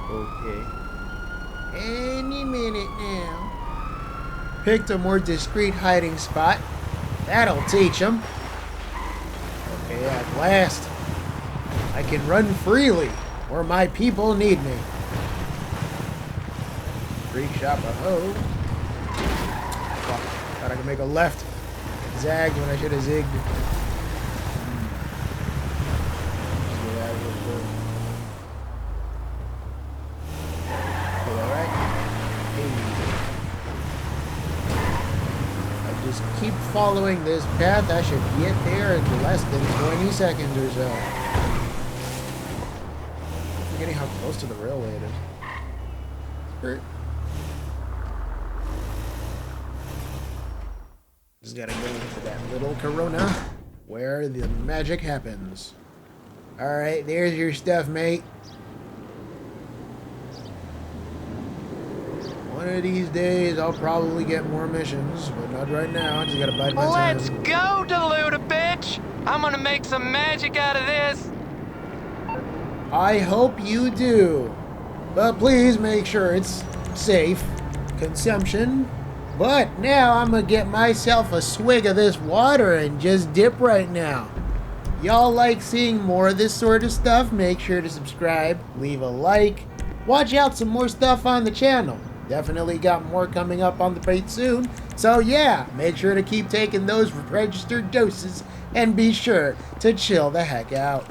A: Okay. Any minute now. Picked a more discreet hiding spot. That'll teach them. Okay, at last. I can run freely where my people need me. Free shop of hoe. Fuck. Thought I could make a left. Zagged when I should have zigged. Just keep following this path. I should get there in less than 20 seconds or so. I'm forgetting how close to the railway it is. Skirt. Just gotta go into that little Corona where the magic happens. Alright, there's your stuff, mate. One of these days, I'll probably get more missions, but not right now. I just gotta bide my time.
B: Let's go, Deluda, bitch! I'm gonna make some magic out of this.
A: I hope you do. But please make sure it's safe consumption. But now I'm gonna get myself a swig of this water and just dip right now. Y'all like seeing more of this sort of stuff? Make sure to subscribe, leave a like. Watch out some more stuff on the channel. Definitely got more coming up on the plate soon. So yeah, make sure to keep taking those registered doses and be sure to chill the heck out.